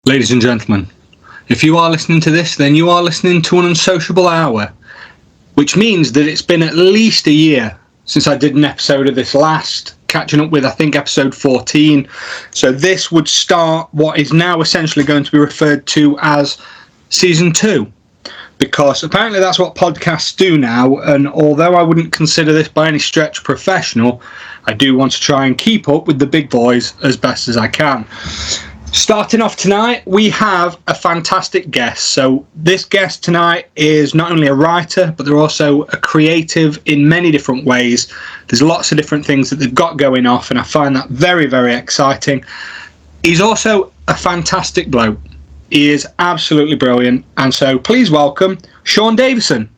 Ladies and gentlemen, if you are listening to this, then you are listening to an unsociable hour, which means that it's been at least a year since I did an episode of this last, catching up with, I think, episode 14. So this would start what is now essentially going to be referred to as season 2, because apparently that's what podcasts do now, and although I wouldn't consider this by any stretch professional, I do want to try and keep up with the big boys as best as I can. Starting off tonight, we have a fantastic guest. So this guest tonight is not only a writer, but they're also a creative in many different ways. There's lots of different things that they've got going off, and I find that very, very exciting. He's also a fantastic bloke. He is absolutely brilliant. And so please welcome Sean Davison.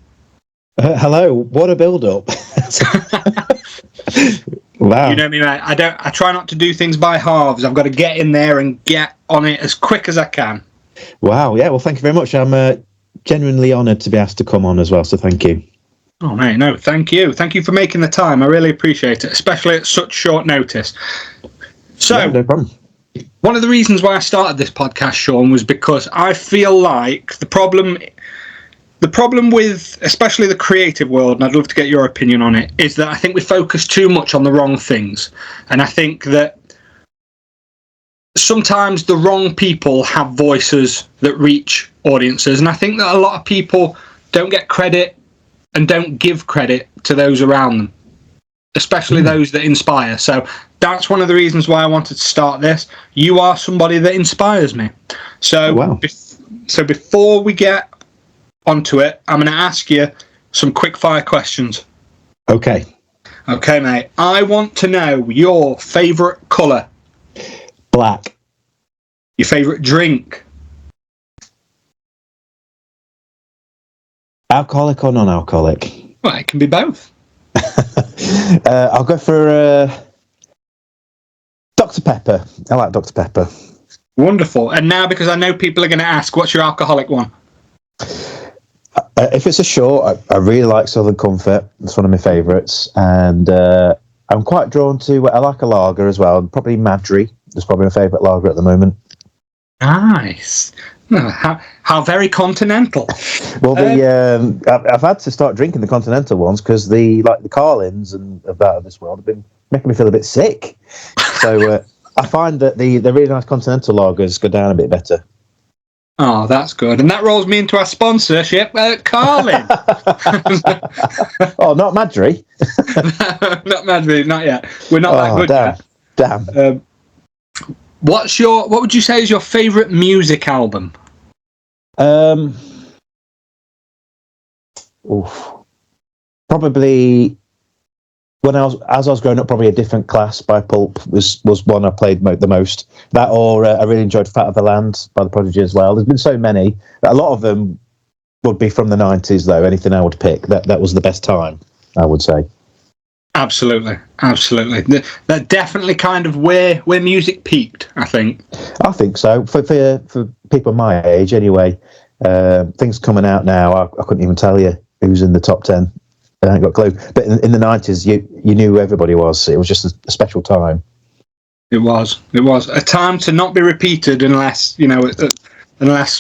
Hello, what a build-up. Wow. You know me, mate. I try not to do things by halves. I've got to get in there and get on it as quick as I can. Wow, yeah, well, thank you very much. I'm genuinely honoured to be asked to come on as well, so thank you. Oh, mate, no, thank you. Thank you for making the time. I really appreciate it, especially at such short notice. So, yeah, no problem. One of the reasons why I started this podcast, Sean, was because I feel like the problem with especially the creative world, and I'd love to get your opinion on it, is that I think we focus too much on the wrong things. And I think that sometimes the wrong people have voices that reach audiences. And I think that a lot of people don't get credit and don't give credit to those around them, especially those that inspire. So that's one of the reasons why I wanted to start this. You are somebody that inspires me. So, wow. So before we get onto it, I'm going to ask you some quick fire questions. Okay, mate. I want to know your favourite colour. Black. Your favourite drink. Alcoholic or non-alcoholic? Well, it can be both. I'll go for Dr. Pepper. I like Dr. Pepper. Wonderful. And now, because I know people are going to ask, what's your alcoholic one? If it's a short, I really like Southern Comfort. It's one of my favourites. And I'm quite drawn to, I like a lager as well. Probably Madry is probably my favourite lager at the moment. Nice. How very continental. Well, I've had to start drinking the continental ones because the Carlins and of this world have been making me feel a bit sick. So I find that the really nice continental lagers go down a bit better. Oh, that's good. And that rolls me into our sponsorship, Carlin. Oh, not Madry. Not Madry, not yet. We're not that good yet. Damn. What would you say is your favourite music album? Probably when I was growing up, probably A Different Class by Pulp was one I played the most. That, or I really enjoyed Fat of the Land by The Prodigy as well. There's been so many. A lot of them would be from the 90s, though. Anything I would pick, that was the best time, I would say. Absolutely. They're definitely kind of where music peaked, I think. I think so. For people my age, anyway. Things coming out now, I couldn't even tell you who's in the top 10. I ain't got a clue. But in the 90s, you knew who everybody was. It was just a special time. It was a time to not be repeated unless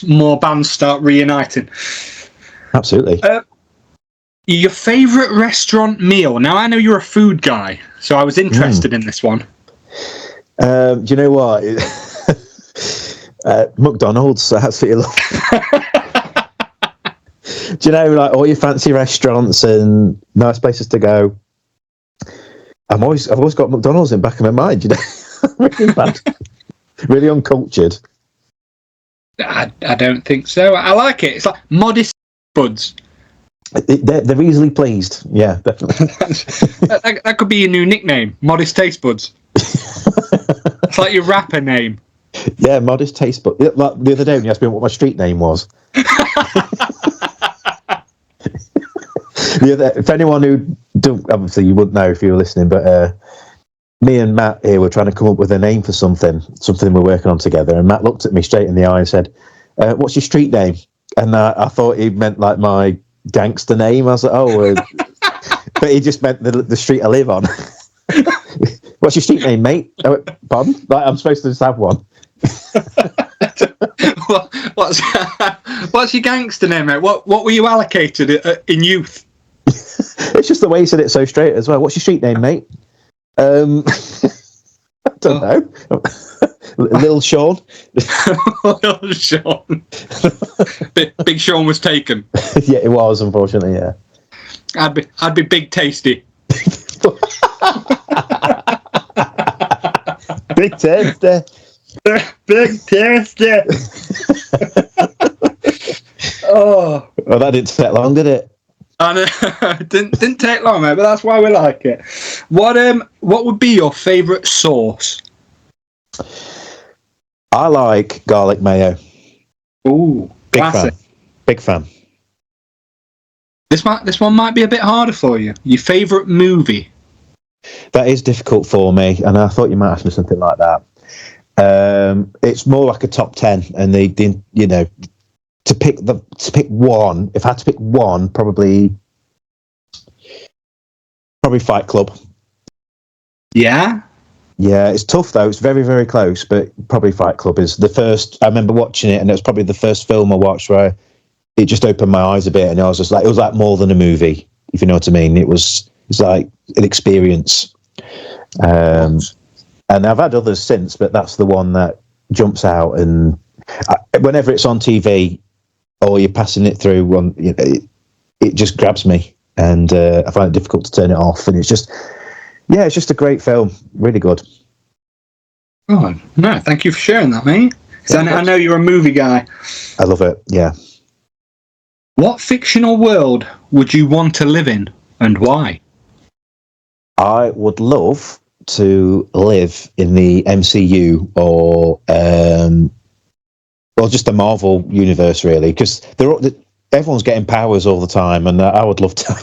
more bands start reuniting. Absolutely. Your favourite restaurant meal? Now, I know you're a food guy, so I was interested in this one. Do you know what? McDonald's, so that's what you love. Do you know, like all your fancy restaurants and nice places to go? I've always got McDonald's in the back of my mind. You know, really bad, really uncultured. I don't think so. I like it. It's like modest buds. They're easily pleased. Yeah, definitely. that could be your new nickname, Modest Taste Buds. It's like your rapper name. Yeah, Modest Taste Buds. Like the other day when you asked me what my street name was. For anyone who obviously you wouldn't know if you were listening, but me and Matt here were trying to come up with a name for something we're working on together, and Matt looked at me straight in the eye and said, "What's your street name?" And I thought he meant like my gangster name. I was like, "Oh," but he just meant the street I live on. What's your street name, mate? I went, pardon? Like, I'm supposed to just have one. What's what's your gangster name, mate? What were you allocated in youth? It's just the way he said it so straight as well. What's your street name, mate? I don't know. Little Sean. Little Sean. Big Sean was taken. Yeah, it was, unfortunately. Yeah. I'd be Big Tasty. Big Tasty. Big Tasty. Oh, well, that didn't take long, did it? I know. didn't take long, mate. But that's why we like it. What would be your favourite sauce? I like garlic mayo. Ooh, classic. Big fan. This one might be a bit harder for you. Your favourite movie? That is difficult for me, and I thought you might ask me something like that. It's more like a top 10, and they you know, to pick one. If I had to pick one, probably Fight Club. Yeah. Yeah, it's tough though. It's very, very close, but probably Fight Club is the first. I remember watching it, and it was probably the first film I watched where it just opened my eyes a bit, and I was just like, it was like more than a movie, if you know what I mean. It's like an experience. And I've had others since, but that's the one that jumps out. And whenever it's on TV or you're passing it through, it just grabs me, and I find it difficult to turn it off. And it's just a great film, really good. Oh no, thank you for sharing that, mate. Because I know you're a movie guy. I love it. Yeah. What fictional world would you want to live in, and why? I would love to live in the MCU or just the Marvel universe, really, because everyone's getting powers all the time, and I would love to.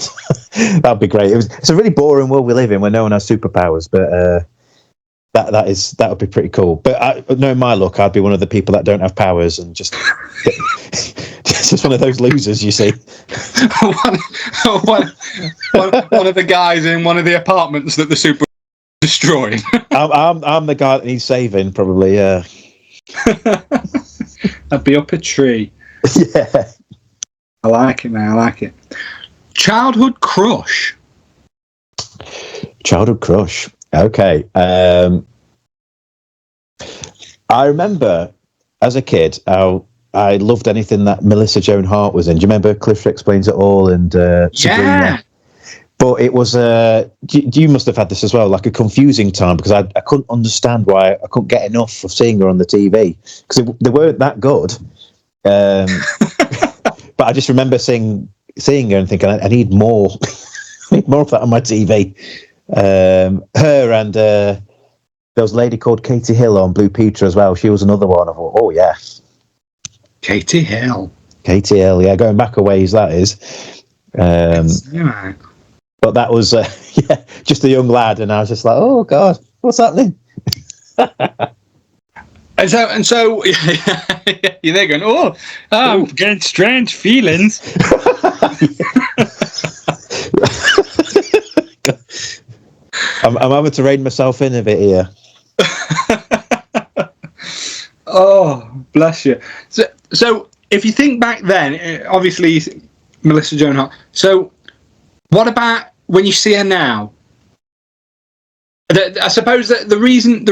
That'd be great. It's a really boring world we live in where no one has superpowers, but that would be pretty cool. But knowing my luck, I'd be one of the people that don't have powers and just just one of those losers, you see. one of the guys in one of the apartments that the super destroying. I'm the guy that needs saving, probably. Yeah. I'd be up a tree. Yeah. I like it, man. I like it. Childhood crush. Childhood crush. Okay. I remember as a kid how I loved anything that Melissa Joan Hart was in. Do you remember Cliff Explains It All and Sabrina? Yeah. But it was you must have had this as well, like a confusing time, because I couldn't understand why I couldn't get enough of seeing her on the TV, because they weren't that good. But I just remember seeing her and thinking, I need more. I need more of that on my TV. Her and there was a lady called Katie Hill on Blue Peter as well. She was another one. I thought, oh yeah, Katie Hill, yeah, going back a ways, that is. Yeah. But that was just a young lad, and I was just like, oh god, what's happening? And so you're there going, oh, I'm getting strange feelings. I'm having to rein myself in a bit here. Oh, bless you. So if you think back then, obviously Melissa Joan Hart. So what about when you see her now? I suppose that the reason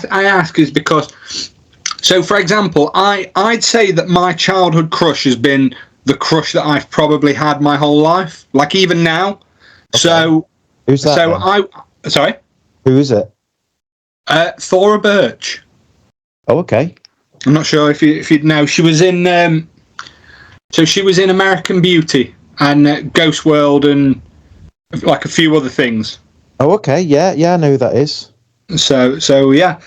I ask is because, so for example, I'd say that my childhood crush has been the crush that I've probably had my whole life, like even now. Okay. So who's that? So sorry, who is it? Thora Birch. Oh, okay. I'm not sure if you'd know. She was in she was in American Beauty and Ghost World and like a few other things. Oh, okay. Yeah, I know who that is. So yeah.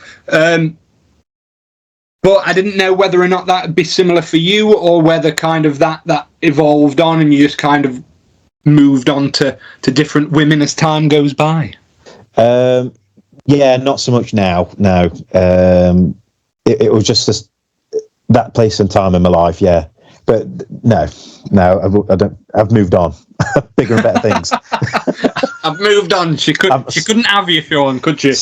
But I didn't know whether or not that would be similar for you, or whether kind of that evolved on and you just kind of moved on to different women as time goes by. Yeah, not so much now. No, it was just that place and time in my life. Yeah, but no, I don't. I've moved on. Bigger and better things. I've moved on. She couldn't have you, Sean, could she?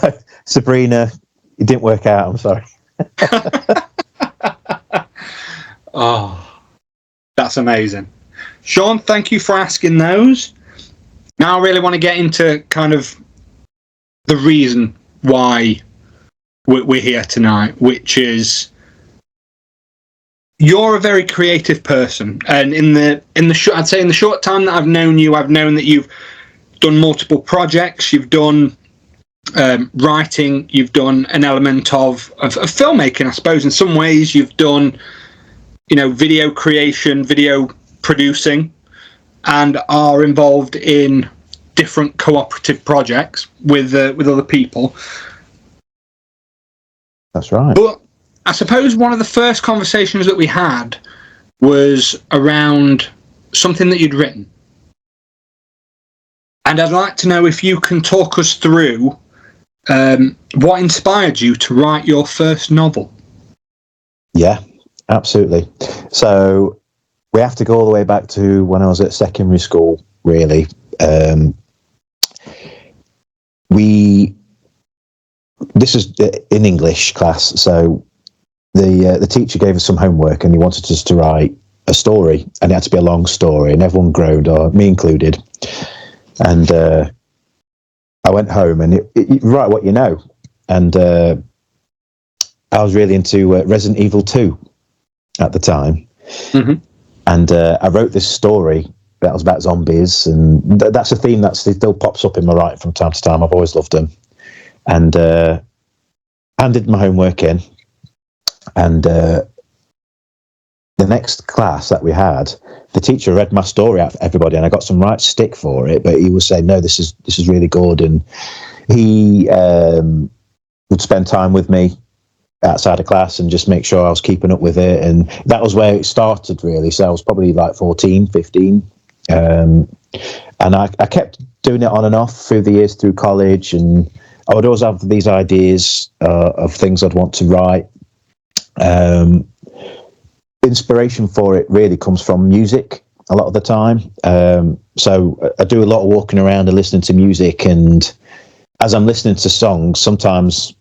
No, Sabrina, it didn't work out. I'm sorry. Oh, that's amazing. Sean, thank you for asking those. Now I really want to get into kind of the reason why we're here tonight, which is you're a very creative person, and I'd say in the short time that I've known you, I've known that you've done multiple projects, you've done writing, you've done an element of filmmaking, I suppose. In some ways, you've done, video creation, video producing, and are involved in different cooperative projects with other people. That's right. But I suppose one of the first conversations that we had was around something that you'd written. And I'd like to know if you can talk us through what inspired you to write your first novel. Yeah, absolutely. So we have to go all the way back to when I was at secondary school, really. This is in English class, so the teacher gave us some homework and he wanted us to write a story, and it had to be a long story, and everyone groaned, or me included. And I went home and you write what you know, and I was really into Resident Evil 2 at the time. Mm-hmm. And I wrote this story that was about zombies, and that's a theme that still pops up in my writing from time to time. I've always loved them. And handed my homework in, and the next class that we had, the teacher read my story out for everybody, and I got some right stick for it, but he was saying, no, this is really good. And he would spend time with me outside of class and just make sure I was keeping up with it. And that was where it started, really. So I was probably like 14, 15. And I kept doing it on and off through the years, through college, and I would always have these ideas of things I'd want to write. Inspiration for it really comes from music a lot of the time. So I do a lot of walking around and listening to music, and as I'm listening to songs, sometimes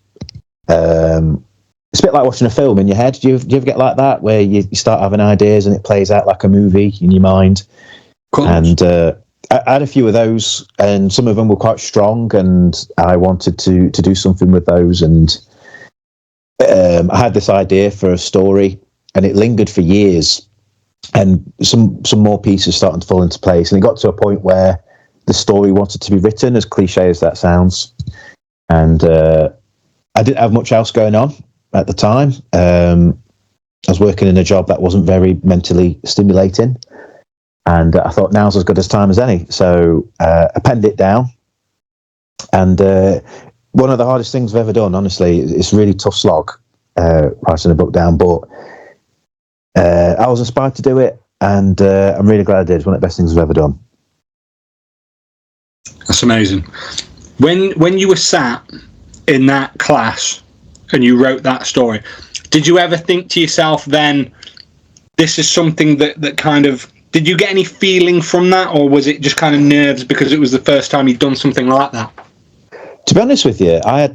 it's a bit like watching a film in your head. Do you ever get like that, where you start having ideas and it plays out like a movie in your mind? Cool. And I had a few of those, and some of them were quite strong, and I wanted to do something with those. And I had this idea for a story, and it lingered for years, and some more pieces started to fall into place, and it got to a point where the story wanted to be written, as cliche as that sounds. And I didn't have much else going on at the time. I was working in a job that wasn't very mentally stimulating, and I thought now's as good a time as any. So I penned it down, and one of the hardest things I've ever done, honestly. It's a really tough slog, writing a book down, but I was inspired to do it, and I'm really glad I did. It's one of the best things I've ever done. That's amazing. When you were sat in that class and you wrote that story, did you ever think to yourself then, this is something that kind of, did you get any feeling from that, or was it just kind of nerves because it was the first time you'd done something like that? To be honest with you, I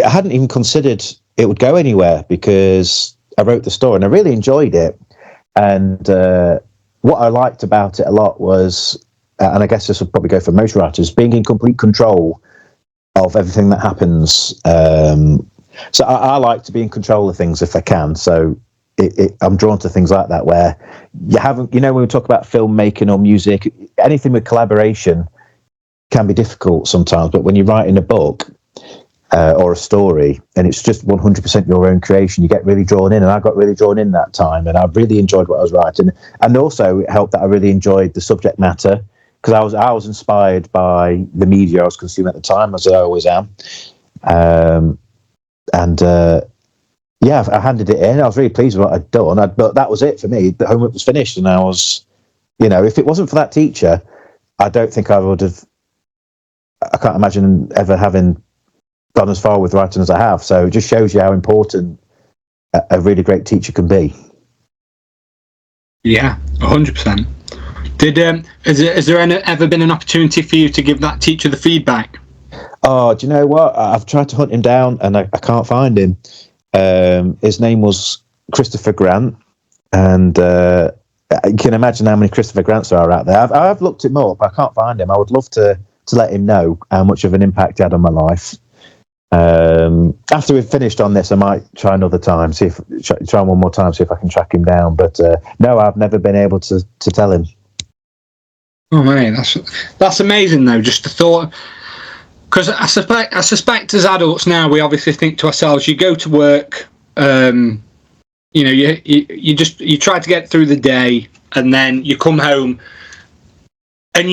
hadn't even considered it would go anywhere, because I wrote the story and I really enjoyed it. And what I liked about it a lot was, and I guess this would probably go for most writers, being in complete control of everything that happens. So I like to be in control of things if I can. So I'm drawn to things like that, where you haven't, when we talk about filmmaking or music, anything with collaboration can be difficult sometimes. But when you're writing a book or a story, and it's just 100% your own creation, you get really drawn in. And I got really drawn in that time, and I really enjoyed what I was writing. And also it helped that I really enjoyed the subject matter, because I was inspired by the media I was consuming at the time, as I always am. I handed it in. I was really pleased with what I'd done. But that was it for me. The homework was finished, and I was, if it wasn't for that teacher, I don't think I would have. I can't imagine ever having gone as far with writing as I have. So it just shows you how important a really great teacher can be. Yeah, 100%. Has there ever been an opportunity for you to give that teacher the feedback? Oh, do you know what? I've tried to hunt him down, and I can't find him. His name was Christopher Grant. And you can imagine how many Christopher Grants there are out there. I've looked him up. I can't find him. I would love to let him know how much of an impact he had on my life. After we've finished on this, I might try another time, try one more time, see if I can track him down. But no, I've never been able to tell him. Oh man, that's amazing though. Just the thought, because I suspect as adults now, we obviously think to ourselves, you go to work, you try to get through the day, and then you come home, and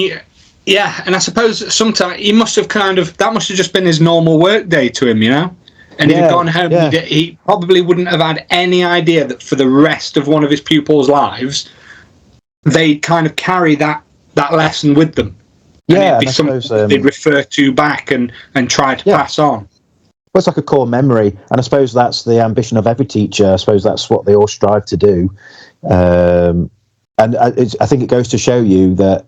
and I suppose sometimes he must have that must have just been his normal work day to him, And he'd have gone home, he probably wouldn't have had any idea that for the rest of one of his pupils' lives, they'd kind of carry that lesson with them. And it'd be something they'd refer to back and try to pass on. Well, it's like a core memory, and I suppose that's the ambition of every teacher. I suppose that's what they all strive to do. And I think it goes to show you that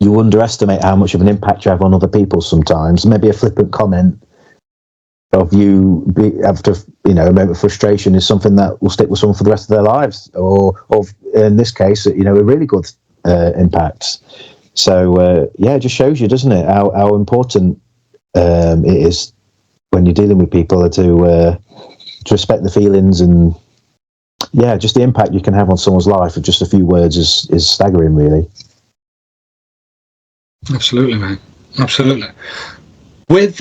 you underestimate how much of an impact you have on other people sometimes. Maybe a flippant comment of you after a moment of frustration is something that will stick with someone for the rest of their lives, or in this case, a really good impact. So it just shows you, doesn't it, how important it is when you're dealing with people to respect the feelings, and just the impact you can have on someone's life with just a few words is staggering, really. Absolutely, mate. Absolutely. With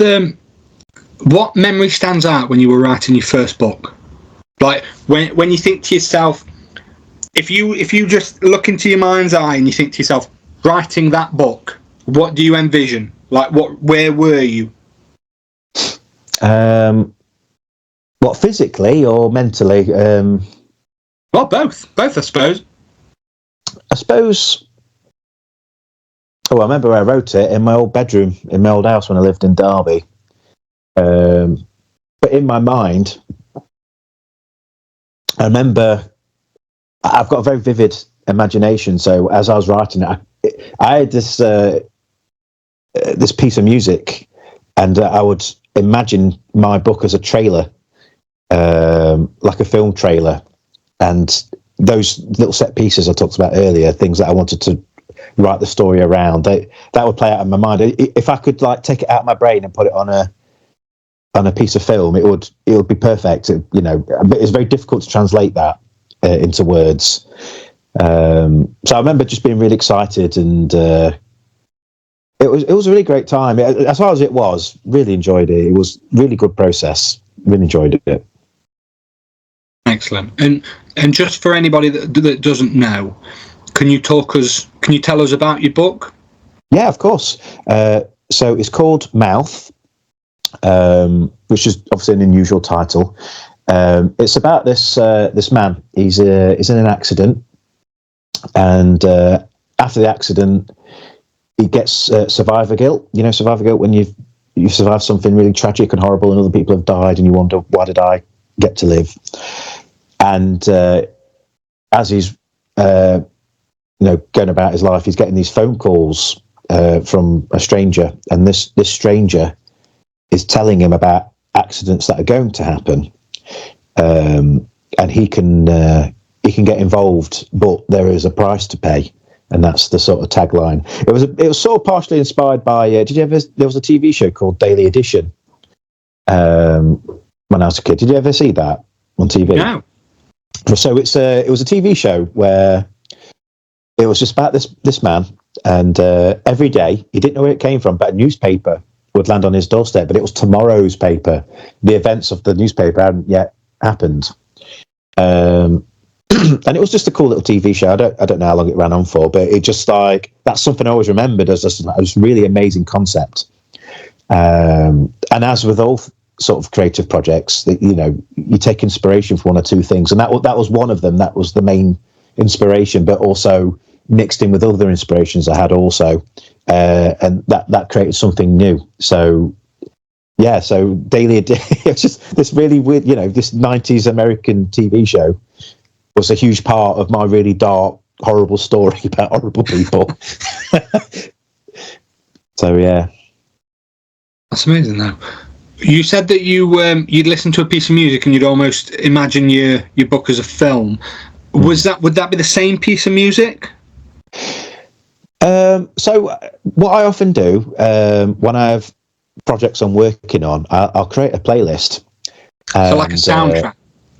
what memory stands out when you were writing your first book? Like when you think to yourself, if you just look into your mind's eye and you think to yourself, writing that book, what do you envision? Like where were you? What, physically or mentally? Well, both, I suppose. Oh, I remember I wrote it in my old bedroom in my old house when I lived in Derby. But in my mind, I remember I've got a very vivid imagination. So as I was writing it, I had this piece of music, and I would imagine my book as a trailer, like a film trailer, and those little set pieces I talked about earlier, things that I wanted to write the story around, that would play out in my mind. If I could take it out of my brain and put it on a piece of film, it would be perfect. But it's very difficult to translate that into words. So I remember just being really excited, and it was a really great time. As far as it was, really enjoyed it. It was really good process. Really enjoyed it. Excellent. And just for anybody that doesn't know, can you tell us about your book? Yeah, of course. So it's called Mouth, which is obviously an unusual title. It's about this man. He's in an accident, and after the accident, he gets survivor guilt. Survivor guilt when you survive something really tragic and horrible, and other people have died, and you wonder, why did I get to live? And as he's going about his life, he's getting these phone calls from a stranger, and this stranger is telling him about accidents that are going to happen, and he can get involved, but there is a price to pay, and that's the sort of tagline. It was sort of partially inspired by. There was a TV show called Daily Edition when I was a kid. Did you ever see that on TV? No. So it was a TV show where it was just about this man, and every day, he didn't know where it came from, but a newspaper would land on his doorstep, but it was tomorrow's paper. The events of the newspaper hadn't yet happened. And it was just a cool little TV show. I don't know how long it ran on for, but it just that's something I always remembered as a really amazing concept. And as with all sort of creative projects, that you take inspiration from one or two things, and that was one of them. That was the main inspiration, but also mixed in with other inspirations I had also, and that created something new. So Daily Edition, it's just this really weird, this 90s American TV show was a huge part of my really dark, horrible story about horrible people. So yeah, that's amazing though. You said that you'd listen to a piece of music and you'd almost imagine your book as a film. would that be the same piece of music? So what I often do when I have projects I'm working on, I'll create a playlist. So like a soundtrack?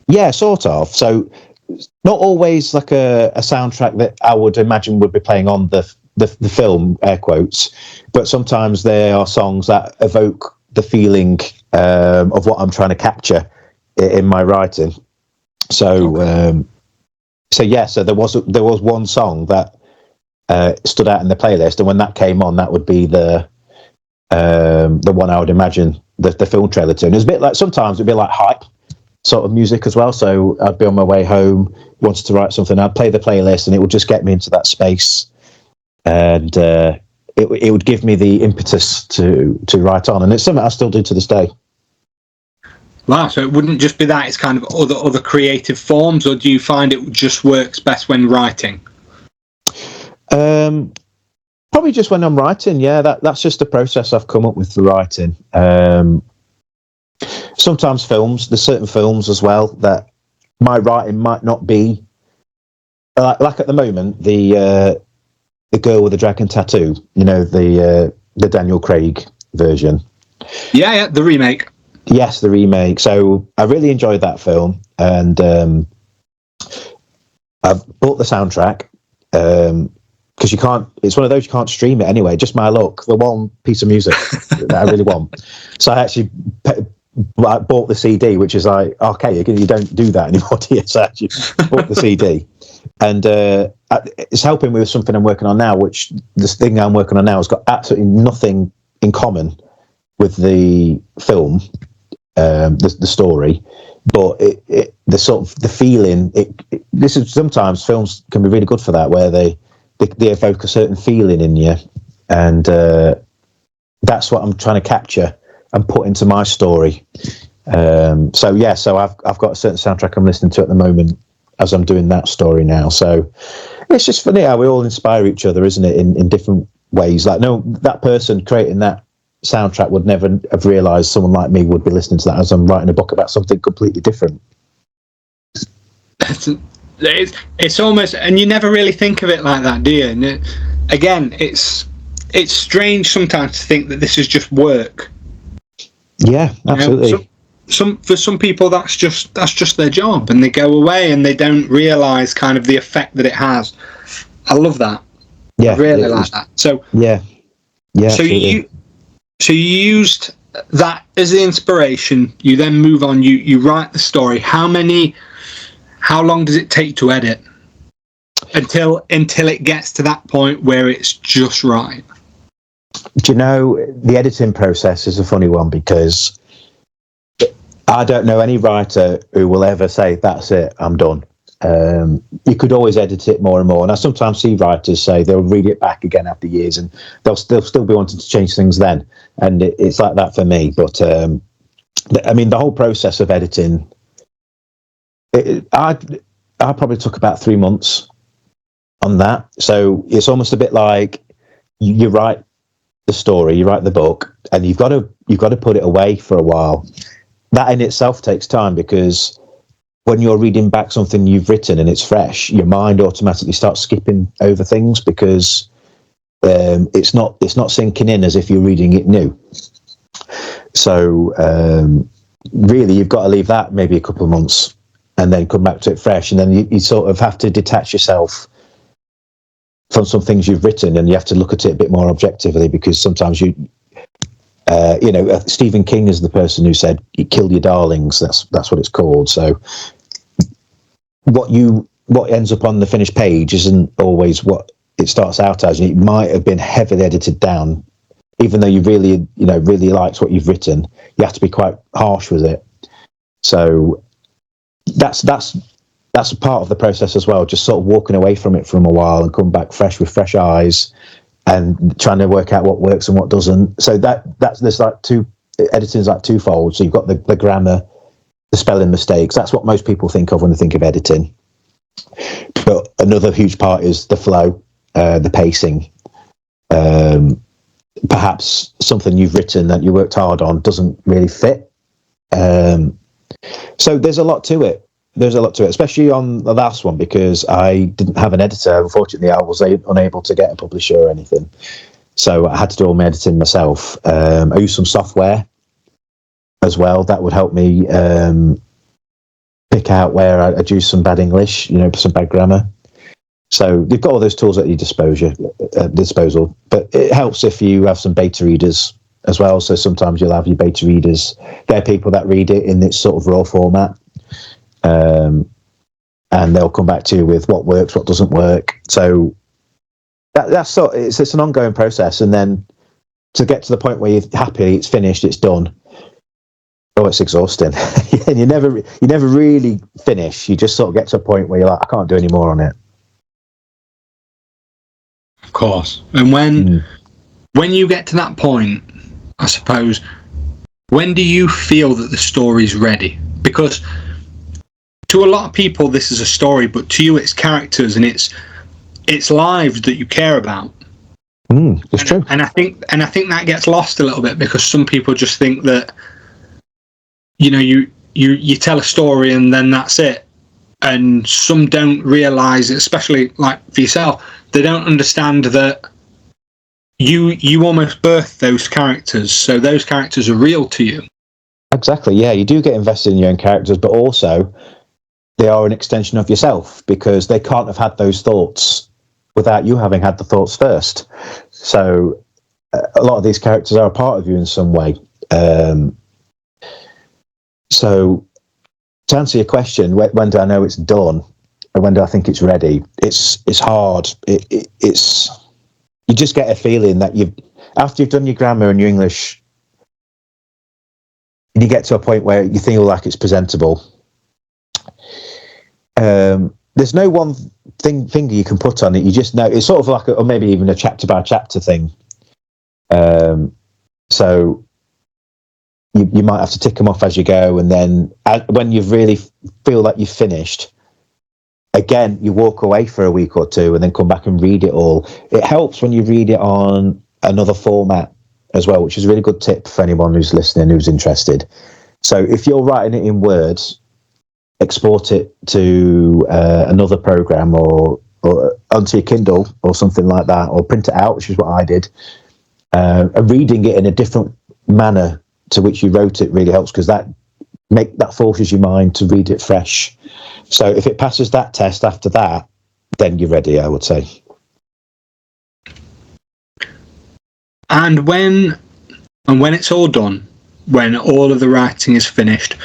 Yeah, sort of. So not always like a soundtrack that I would imagine would be playing on the film, air quotes, but sometimes there are songs that evoke the feeling of what I'm trying to capture in my writing. So okay. So there was one song that stood out in the playlist, and when that came on, that would be the one I would imagine the film trailer to. And it was a bit like, sometimes it'd be like hype sort of music as well. So I'd be on my way home, wanted to write something, I'd play the playlist, and it would just get me into that space, and it would give me the impetus to write on, and it's something I still do to this day. Wow, so it wouldn't just be that, it's kind of other creative forms, or do you find it just works best when writing? Probably just when I'm writing, yeah. That's just the process I've come up with for writing. Sometimes there's certain films as well that my writing might not be like at the moment, the girl with the dragon tattoo, the Daniel Craig version. Yeah, the remake. Yes, the remake. So I really enjoyed that film, and I've bought the soundtrack because you can't. It's one of those you can't stream it anyway. Just my luck, the one piece of music that I really want. So I actually bought the CD, which is like archaic, and you don't do that anymore, do you? So I actually bought the CD, and it's helping with something I'm working on now. Which this thing I'm working on now has got absolutely nothing in common with the film, the story, but the sort of the feeling. This is sometimes films can be really good for that, where they evoke a certain feeling in you, and that's what I'm trying to capture and put into my story. So I've got a certain soundtrack I'm listening to at the moment as I'm doing that story now. So it's just funny how we all inspire each other, isn't it, in different ways. Like, no, that person creating that soundtrack would never have realised someone like me would be listening to that as I'm writing a book about something completely different. It's almost, and you never really think of it like that, do you? And again, it's strange sometimes to think that this is just work. Yeah, absolutely. For some people, that's just their job, and they go away and they don't realise kind of the effect that it has. I love that. Yeah, I really like that. So yeah. So absolutely. you used that as the inspiration. You then move on. You write the story. How long does it take to edit until it gets to that point where it's just right? Do you know, the editing process is a funny one, because I don't know any writer who will ever say, that's it, I'm done. You could always edit it more and more. And I sometimes see writers say they'll read it back again after years, and they'll still be wanting to change things then. And it's like that for me. But I mean, the whole process of editing, I probably took about 3 months on that. So it's almost a bit like you write the story, you write the book, and you've got to put it away for a while. That in itself takes time, because when you're reading back something you've written and it's fresh, your mind automatically starts skipping over things, because it's not sinking in as if you're reading it new. So really, you've got to leave that maybe a couple of months and then come back to it fresh, and then you sort of have to detach yourself from some things you've written, and you have to look at it a bit more objectively, because sometimes Stephen King is the person who said, "You kill your darlings." That's what it's called. So what ends up on the finished page isn't always what it starts out as. It might have been heavily edited down, even though you really liked what you've written. You have to be quite harsh with it. So that's a part of the process as well, just sort of walking away from it for a while and come back fresh with fresh eyes and trying to work out what works and what doesn't. So there's like editing's like twofold. So you've got the grammar, the spelling mistakes. That's what most people think of when they think of editing. But another huge part is the flow, the pacing. Perhaps something you've written that you worked hard on doesn't really fit. So there's a lot to it. there's a lot to it, especially on the last one, because I didn't have an editor. Unfortunately, I was unable to get a publisher or anything, so I had to do all my editing myself. I used some software as well that would help me pick out where I'd use some bad English, some bad grammar. So you've got all those tools at your disposal, but it helps if you have some beta readers as well. So sometimes you'll have your beta readers. They're people that read it in its sort of raw format, and they'll come back to you with what works, what doesn't work. So it's an ongoing process, and then to get to the point where you're happy, it's finished, it's done. Oh, it's exhausting, and you never really finish. You just sort of get to a point where you're like, I can't do any more on it. Of course. And when you get to that point, I suppose, when do you feel that the story's ready? Because to a lot of people, this is a story, but to you, it's characters and it's lives that you care about. It's true. And I think that gets lost a little bit, because some people just think that, you tell a story and then that's it. And some don't realise, especially like for yourself, they don't understand that you almost birthed those characters, so those characters are real to you. Exactly, yeah. You do get invested in your own characters, but also they are an extension of yourself, because they can't have had those thoughts without you having had the thoughts first. So a lot of these characters are a part of you in some way. So to answer your question, when do I know it's done, and when do I think it's ready? It's hard. It's you just get a feeling that after you've done your grammar and your English, you get to a point where you feel like it's presentable. There's no one finger you can put on it. You just know it's sort of like, or maybe even a chapter by chapter thing. So you might have to tick them off as you go, and then when you really feel like you've finished, again, you walk away for a week or two and then come back and read it all. It helps when you read it on another format as well, which is a really good tip for anyone who's listening, who's interested. So if you're writing it in Word, export it to another program or onto your Kindle or something like that, or print it out, which is what I did. And reading it in a different manner to which you wrote it really helps, because that forces your mind to read it fresh. So if it passes that test after that, then you're ready, I would say. And when it's all done, when all of the writing is finished,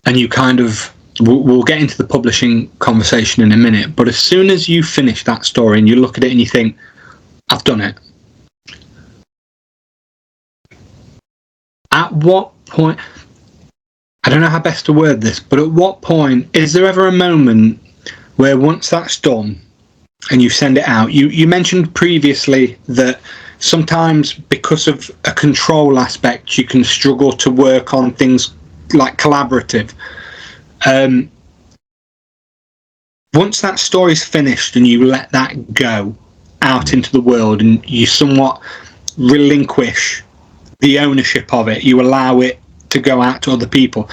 and you kind of, we'll get into the publishing conversation in a minute, but as soon as you finish that story and you look at it and you think, I've done it, at what point, I don't know how best to word this, but at what point, is there ever a moment where once that's done and you send it out, you mentioned previously that sometimes because of a control aspect, you can struggle to work on things like collaborative. Once that story's finished and you let that go out into the world and you somewhat relinquish the ownership of it, you allow it to go out to other people,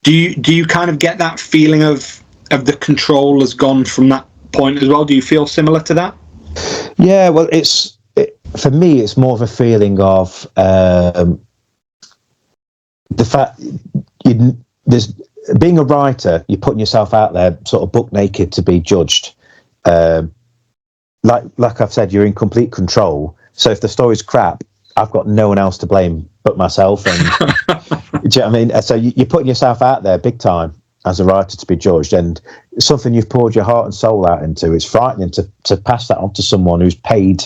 do you kind of get that feeling of the control has gone from that point as well? Do you feel similar to that? Yeah, well, for me, it's more of a feeling of the fact there's being a writer, you're putting yourself out there sort of buck naked to be judged. Like I've said, you're in complete control. So if the story's crap, I've got no one else to blame but myself. And do you know what I mean? So you're putting yourself out there big time as a writer to be judged, and it's something you've poured your heart and soul out into. It's frightening to pass that on to someone who's paid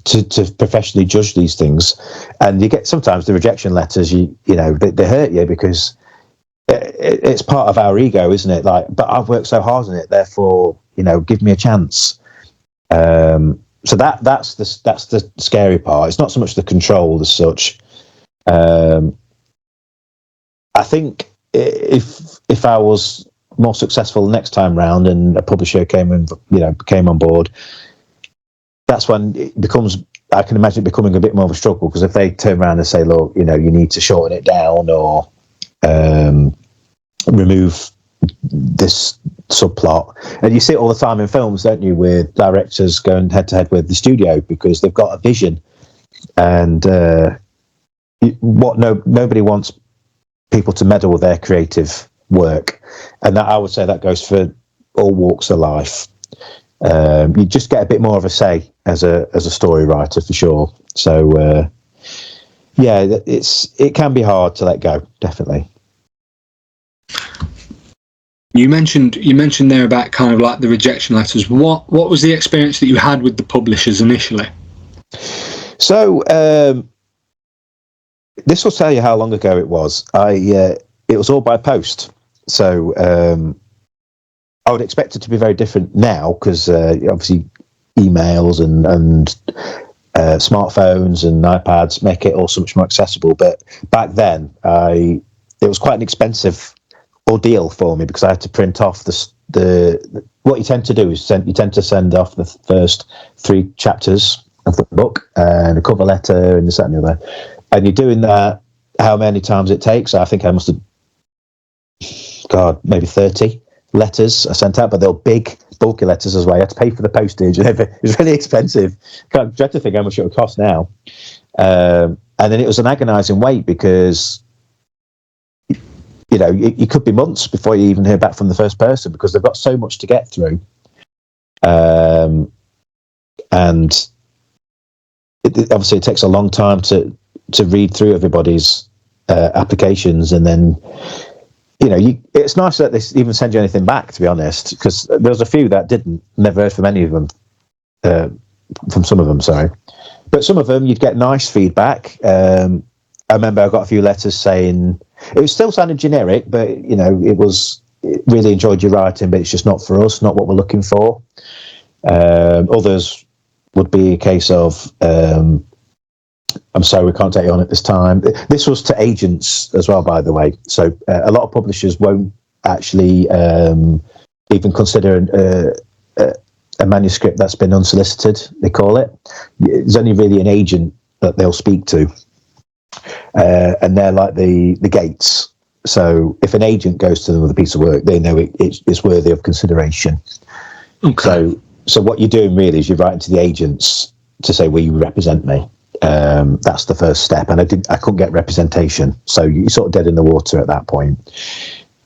to professionally judge these things. And you get sometimes the rejection letters, they hurt you, because it's part of our ego, isn't it? Like, but I've worked so hard on it, therefore, give me a chance. So that's the scary part. It's not so much the control as such. I think if I was more successful the next time round and a publisher came on board, that's when it becomes, I can imagine it becoming a bit more of a struggle, because if they turn around and say, look, you need to shorten it down or remove this subplot. And you see it all the time in films, don't you, with directors going head to head with the studio because they've got a vision. And nobody wants people to meddle with their creative work, and that I would say that goes for all walks of life. You just get a bit more of a say as a story writer for sure. So it can be hard to let go, definitely. You mentioned there about kind of like the rejection letters. What was the experience that you had with the publishers initially? So this will tell you how long ago it was. It was all by post. So I would expect it to be very different now because obviously emails and smartphones and iPads make it all so much more accessible. But back then, it was quite an expensive ordeal for me because I had to print off what you tend to do is you tend to send off the first 3 chapters of the book and a cover letter and this, that, and the other. And you're doing that how many times it takes. I think I must have, maybe 30 letters I sent out, but they were big, bulky letters as well. You had to pay for the postage and everything. It was really expensive. Can't dread to think how much it would cost now. And then it was an agonising wait because, it could be months before you even hear back from the first person because they've got so much to get through. And obviously it takes a long time to read through everybody's applications, and then it's nice that they even send you anything back, to be honest, because there was a few that never heard from any of them, from some of them, sorry, but some of them you'd get nice feedback. I remember I got a few letters saying it was still sounding generic, but it really enjoyed your writing, but it's just not for us, not what we're looking for. Others would be a case of I'm sorry, we can't take you on at this time. This was to agents as well, by the way. So a lot of publishers won't actually even consider a manuscript that's been unsolicited, they call it. There's only really an agent that they'll speak to. And they're like the gates. So if an agent goes to them with a piece of work, they know it's worthy of consideration. Okay. So what you're doing really is you're writing to the agents to say, will you represent me? That's the first step, and I couldn't get representation, so you're sort of dead in the water at that point.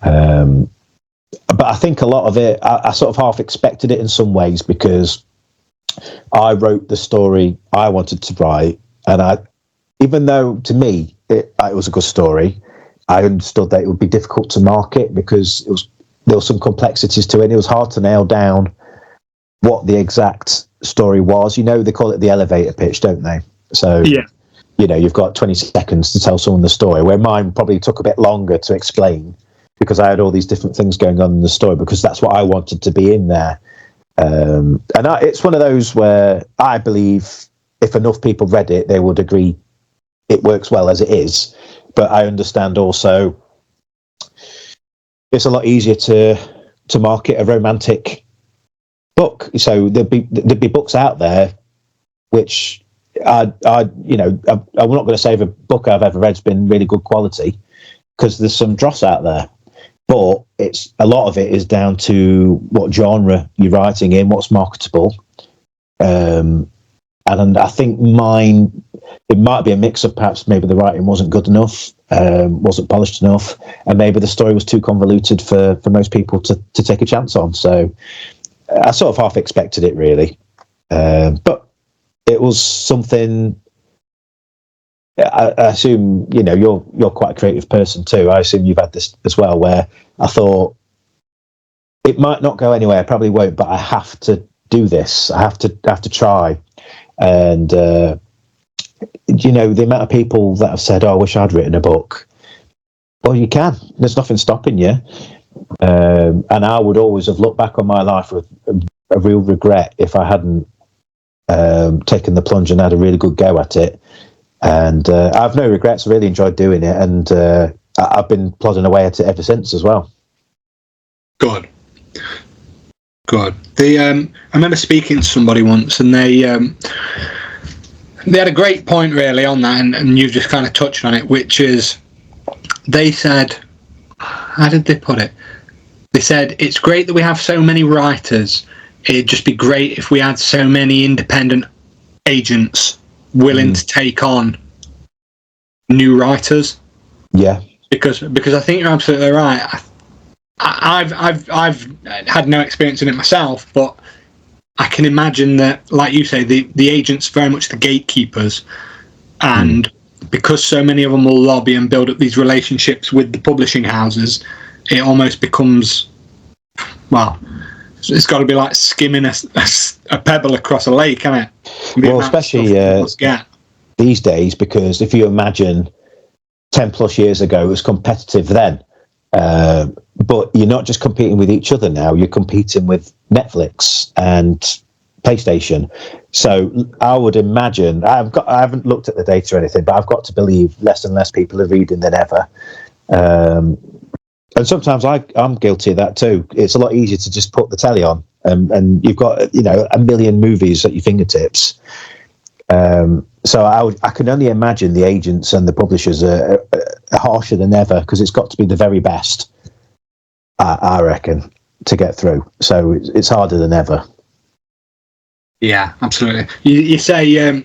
But I think a lot of it, I sort of half expected it in some ways because I wrote the story I wanted to write, and even though to me it was a good story, I understood that it would be difficult to market because there were some complexities to it. And it was hard to nail down what the exact story was. They call it the elevator pitch, don't they? So, yeah. You've got 20 seconds to tell someone the story, where mine probably took a bit longer to explain because I had all these different things going on in the story because that's what I wanted to be in there. It's one of those where I believe if enough people read it, they would agree it works well as it is. But I understand also it's a lot easier to market a romantic book. So there'd be books out there which I'm not going to say the book I've ever read's been really good quality because there's some dross out there, but a lot of it is down to what genre you're writing in, what's marketable. And I think mine, it might be a mix of perhaps maybe the writing wasn't good enough, wasn't polished enough, and maybe the story was too convoluted for most people to take a chance on. So I sort of half expected it really, but it was something. I assume you're quite a creative person too. I assume you've had this as well, where I thought it might not go anywhere, probably won't, but I have to do this. I have to try. And the amount of people that have said, "Oh, I wish I'd written a book." Well, you can. There's nothing stopping you. And I would always have looked back on my life with a real regret if I hadn't taken the plunge and had a really good go at it. And I have no regrets. I really enjoyed doing it, and I've been plodding away at it ever since as well. Good. I remember speaking to somebody once, and they had a great point really on that, and you've just kind of touched on it, which is they said, how did they put it? they said it's great that we have so many writers. It'd just be great if we had so many independent agents willing to take on new writers. Yeah, because I think you're absolutely right. I've had no experience in it myself, but I can imagine that, like you say, the agents very much the gatekeepers, and because so many of them will lobby and build up these relationships with the publishing houses, it almost becomes, well, it's got to be like skimming a pebble across a lake, isn't it? Well, especially these days, because if you imagine 10 plus years ago, it was competitive then. But you're not just competing with each other now, you're competing with Netflix and PlayStation. So I would imagine, I haven't looked at the data or anything, but I've got to believe less and less people are reading than ever. And sometimes I'm guilty of that too. It's a lot easier to just put the telly on, and you've got, you know, a million movies at your fingertips. So I can only imagine the agents and the publishers are harsher than ever, because it's got to be the very best, I reckon, to get through. So it's harder than ever. Yeah, absolutely. You say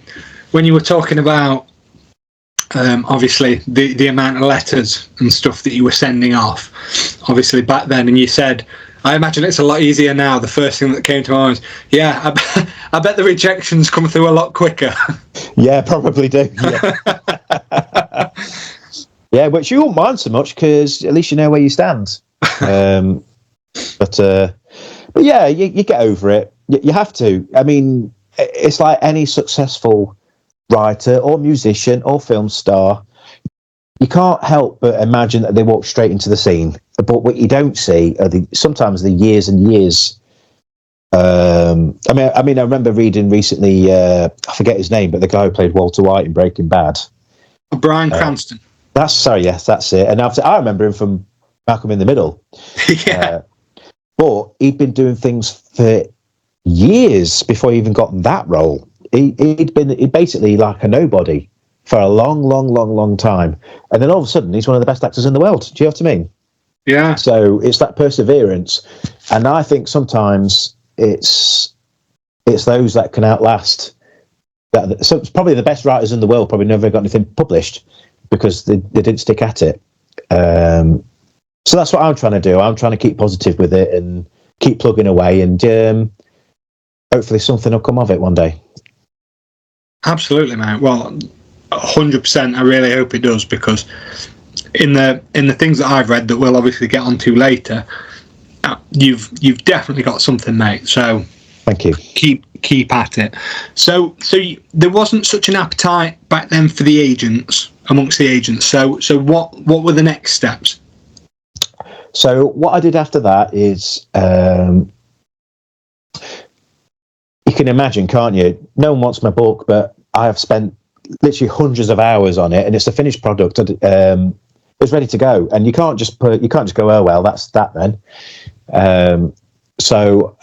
when you were talking about obviously the amount of letters and stuff that you were sending off, obviously back then, and you said, I imagine it's a lot easier now. The first thing that came to mind was, yeah, I bet the rejections come through a lot quicker. Yeah, probably do. Yeah, yeah, which you won't mind so much, because at least you know where you stand. But yeah, you get over it. You have to. I mean, it's like any successful writer or musician or film star. You can't help but imagine that they walk straight into the scene. But what you don't see are sometimes the years and years. I mean, I remember reading recently, I forget his name, but the guy who played Walter White in Breaking Bad. Bryan Cranston. Yes, that's it. And I remember him from Malcolm in the Middle. Yeah. But he'd been doing things for years before he even got that role. He'd basically like a nobody for a long time, and then all of a sudden he's one of the best actors in the world. Do you know what I mean? Yeah. So it's that perseverance, and I think sometimes it's those that can outlast that. So it's probably the best writers in the world probably never got anything published because they didn't stick at it. So that's what I'm trying to do. I'm trying to keep positive with it and keep plugging away, and hopefully something will come of it one day. Absolutely, mate. Well, 100%. I really hope it does, because in the things that I've read that we'll obviously get onto later, you've definitely got something, mate. So thank you. Keep at it. So there wasn't such an appetite back then for the agents, amongst the agents. So what were the next steps? So what I did after that is, you can imagine, can't you? No one wants my book, but I have spent literally hundreds of hours on it, and it's a finished product. It's ready to go, and you can't just go, oh well, that's that then. So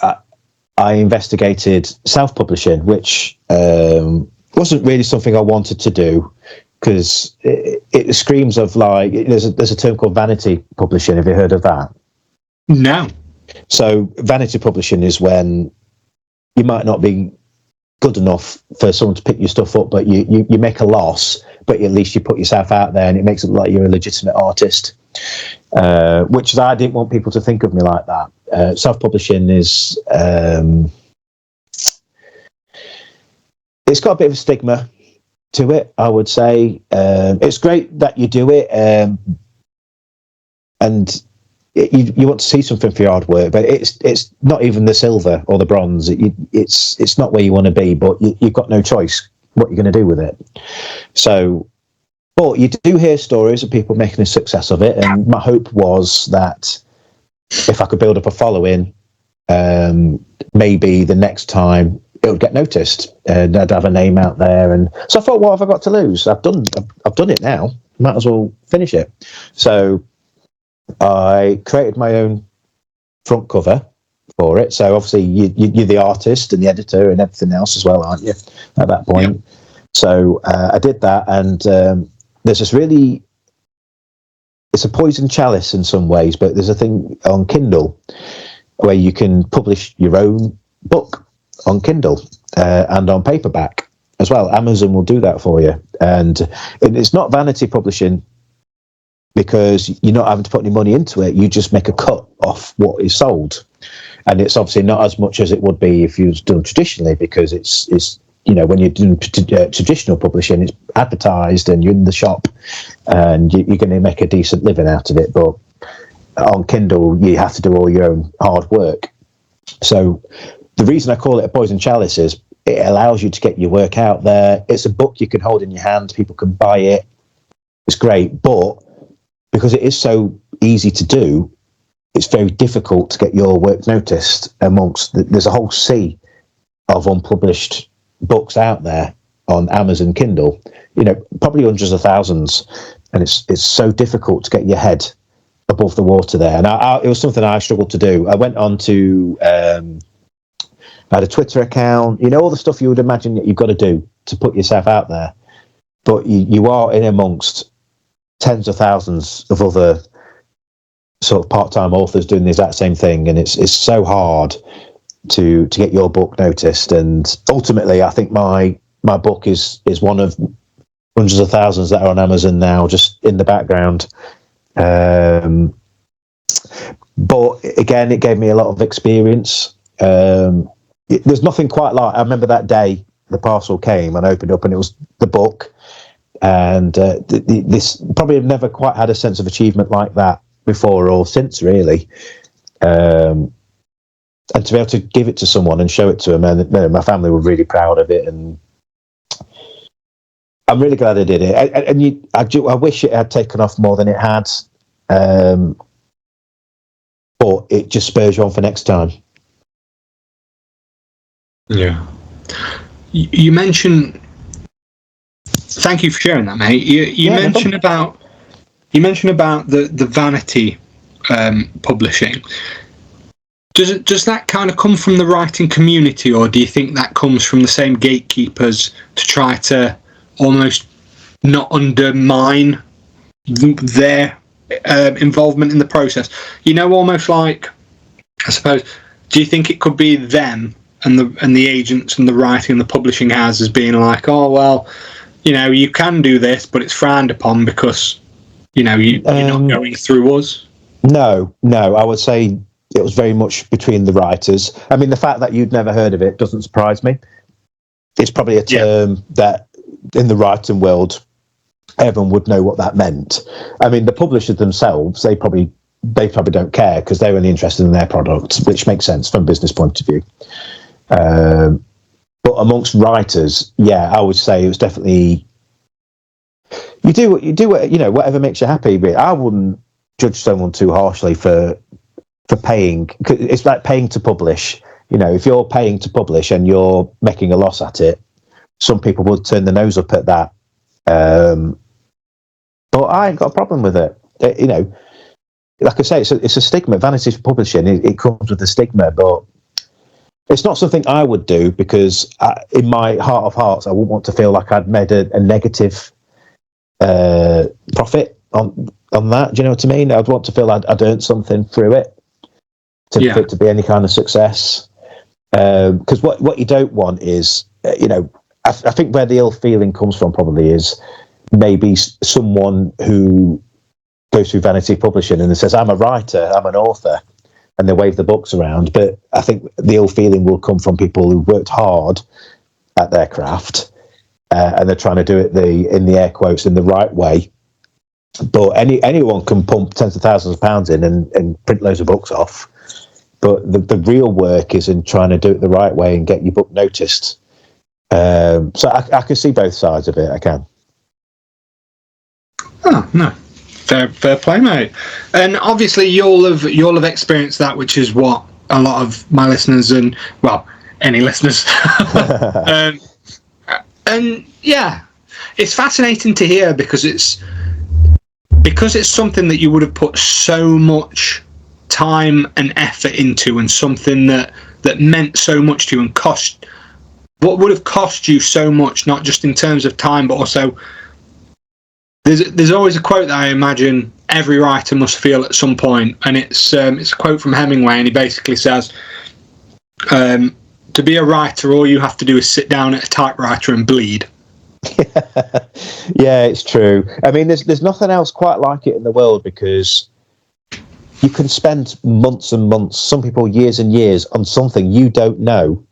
I investigated self-publishing, which wasn't really something I wanted to do, because it screams of, like, there's a term called vanity publishing. Have you heard of that? No. So vanity publishing is when you might not be good enough for someone to pick your stuff up, but you make a loss, but at least you put yourself out there, and it makes it look like you're a legitimate artist, which I didn't want people to think of me like that. Self-publishing is, it's got a bit of a stigma to it, I would say. It's great that you do it, and you want to see something for your hard work, but it's not even the silver or the bronze. It's not where you want to be, but you've got no choice what you're going to do with it. So, but you do hear stories of people making a success of it, and my hope was that if I could build up a following, maybe the next time it would get noticed, and I'd have a name out there. And so I thought, what have I got to lose? I've done it now. Might as well finish it. So I created my own front cover for it. So obviously you're the artist and the editor and everything else as well, aren't you, at that point? Yep. So I did that, and there's this really it's a poison chalice in some ways, but there's a thing on Kindle where you can publish your own book on Kindle and on paperback as well. Amazon will do that for you, and it's not vanity publishing because you're not having to put any money into it. You just make a cut off what is sold, and it's obviously not as much as it would be if you was done traditionally, because it's when you're doing traditional publishing, it's advertised and you're in the shop and you're going to make a decent living out of it. But on Kindle, you have to do all your own hard work. So the reason I call it a poison chalice is it allows you to get your work out there. It's a book you can hold in your hand. People can buy it. It's great. But because it is so easy to do, it's very difficult to get your work noticed there's a whole sea of unpublished books out there on Amazon Kindle, probably hundreds of thousands, and it's so difficult to get your head above the water there. And it was something I struggled to do. I went on to I had a Twitter account, all the stuff you would imagine that you've got to do to put yourself out there, but you are in amongst tens of thousands of other sort of part-time authors doing the exact same thing, and it's so hard to get your book noticed. And ultimately, I think my book is one of hundreds of thousands that are on Amazon now, just in the background. But again, it gave me a lot of experience. There's nothing quite like, I remember that day the parcel came and I opened up and it was the book, and this probably have never quite had a sense of achievement like that before or since, really. And to be able to give it to someone and show it to them, and my family were really proud of it, and I'm really glad I did it. I wish it had taken off more than it had, but it just spurs you on for next time. Yeah. You mentioned. Thank you for sharing that, mate. You mentioned about the vanity publishing. Does that kind of come from the writing community, or do you think that comes from the same gatekeepers to try to almost not undermine their involvement in the process? Almost like, I suppose, do you think it could be them and the agents and the writing and the publishing houses being like, oh well, you can do this, but it's frowned upon because you're not going through us? No, I would say it was very much between the writers. I mean, the fact that you'd never heard of it doesn't surprise me. It's probably a term that in the writing world, everyone would know what that meant. I mean, the publishers themselves, they probably don't care because they're only interested in their product, which makes sense from a business point of view. But amongst writers, I would say it was definitely, you do whatever makes you happy. But I wouldn't judge someone too harshly for paying. It's like paying to publish. If you're paying to publish and you're making a loss at it, some people would turn their nose up at that. But I ain't got a problem with it. Like I say, it's a stigma. Vanity publishing, it comes with a stigma, but it's not something I would do because in my heart of hearts, I wouldn't want to feel like I'd made a negative profit on that. Do you know what I mean? I'd want to feel I'd earned something through it for it to be any kind of success. Because what you don't want is, I think where the ill feeling comes from probably is maybe someone who goes through vanity publishing and says, I'm a writer, I'm an author, and they wave the books around. But I think the ill feeling will come from people who worked hard at their craft and they're trying to do it in the air quotes in the right way. But anyone can pump tens of thousands of pounds in and print loads of books off. But the real work is in trying to do it the right way and get your book noticed. So I can see both sides of it. I can. Oh no, fair play, mate. And obviously you'll have experienced that, which is what a lot of my listeners and any listeners. And yeah, it's fascinating to hear because it's something that you would have put so much time and effort into, and something that meant so much to you and what would have cost you so much, not just in terms of time, but also there's always a quote that I imagine every writer must feel at some point, and it's a quote from Hemingway, and he basically says, to be a writer, all you have to do is sit down at a typewriter and bleed. Yeah, it's true. I mean, there's nothing else quite like it in the world, because you can spend months and months, some people years and years, on something you don't know.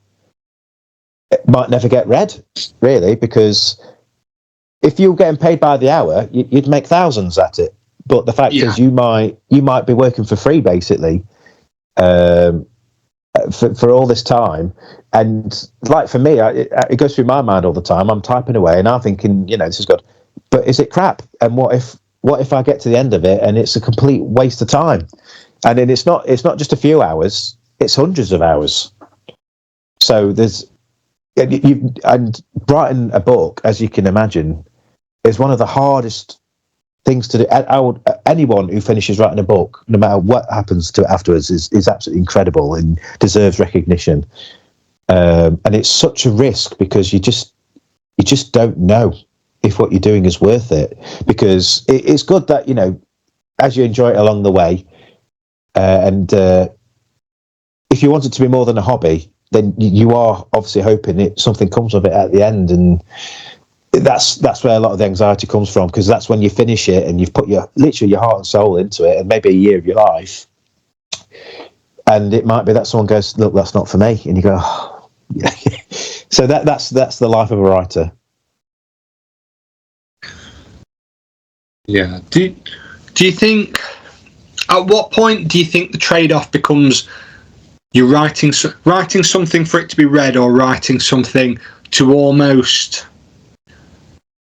It might never get read, really, because if you were getting paid by the hour, you'd make thousands at it. But the fact is, you might be working for free, basically, for all this time. And like for me, it goes through my mind all the time. I'm typing away and I'm thinking, this is good, but is it crap? And what if I get to the end of it and it's a complete waste of time? And then it's not just a few hours, it's hundreds of hours. So and writing a book, as you can imagine, is one of the hardest things to do. Anyone who finishes writing a book, no matter what happens to it afterwards, is absolutely incredible and deserves recognition. And it's such a risk, because you just don't know if what you're doing is worth it. Because it's good that, as you enjoy it along the way, and if you want it to be more than a hobby, then you are obviously hoping something comes of it at the end. And that's where a lot of the anxiety comes from, because that's when you finish it and you've put literally your heart and soul into it, and maybe a year of your life, and it might be that someone goes, look, that's not for me, and you go, oh. So that's the life of a writer. Yeah. Do you think, at what point do you think the trade-off becomes you're writing something for it to be read, or writing something to almost,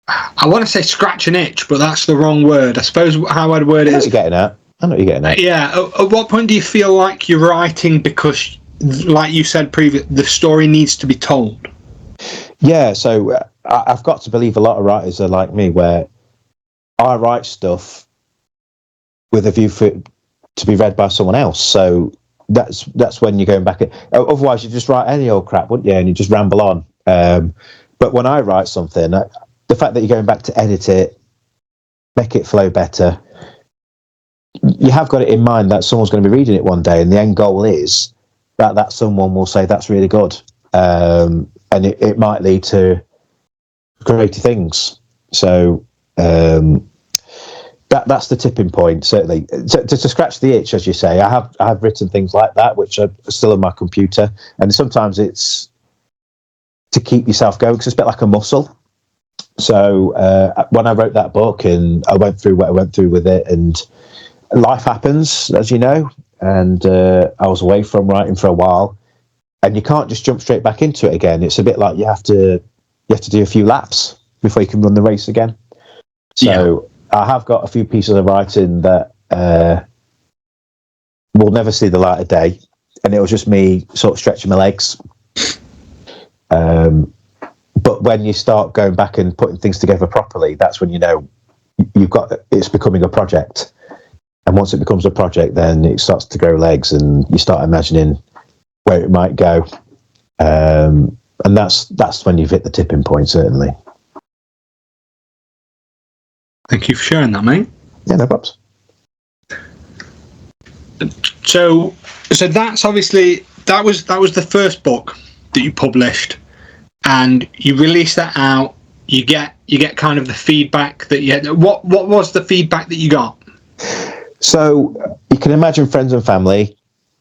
I want to say scratch an itch, but that's the wrong word. I suppose how I'd word it is. I know what you're getting at. Yeah. At what point do you feel like you're writing because, like you said previously, the story needs to be told? Yeah. So I've got to believe a lot of writers are like me, where I write stuff with a view for it to be read by someone else. So that's when you're going back. Otherwise, you just write any old crap, wouldn't you? And you just ramble on. But when I write something, the fact that you're going back to edit it, make it flow better, you have got it in mind that someone's going to be reading it one day, and the end goal is that someone will say that's really good, and it might lead to greater things. So that's the tipping point, certainly. To scratch the itch, as you say, I have written things like that, which are still on my computer, and sometimes it's to keep yourself going, because it's a bit like a muscle. So when I wrote that book, and I went through what I went through with it, and life happens, as you know, and I was away from writing for a while, and you can't just jump straight back into it again. It's a bit like you have to do a few laps before you can run the race again. So I have got a few pieces of writing that will never see the light of day, and it was just me sort of stretching my legs. But when you start going back and putting things together properly, that's when it's becoming a project. And once it becomes a project, then it starts to grow legs, and you start imagining where it might go. And that's when you've hit the tipping point, certainly. Thank you for sharing that, mate. Yeah, no problems. So that's obviously that was the first book that you published, and you release that out. You get kind of the feedback that you had. What was the feedback that you got? So you can imagine friends and family.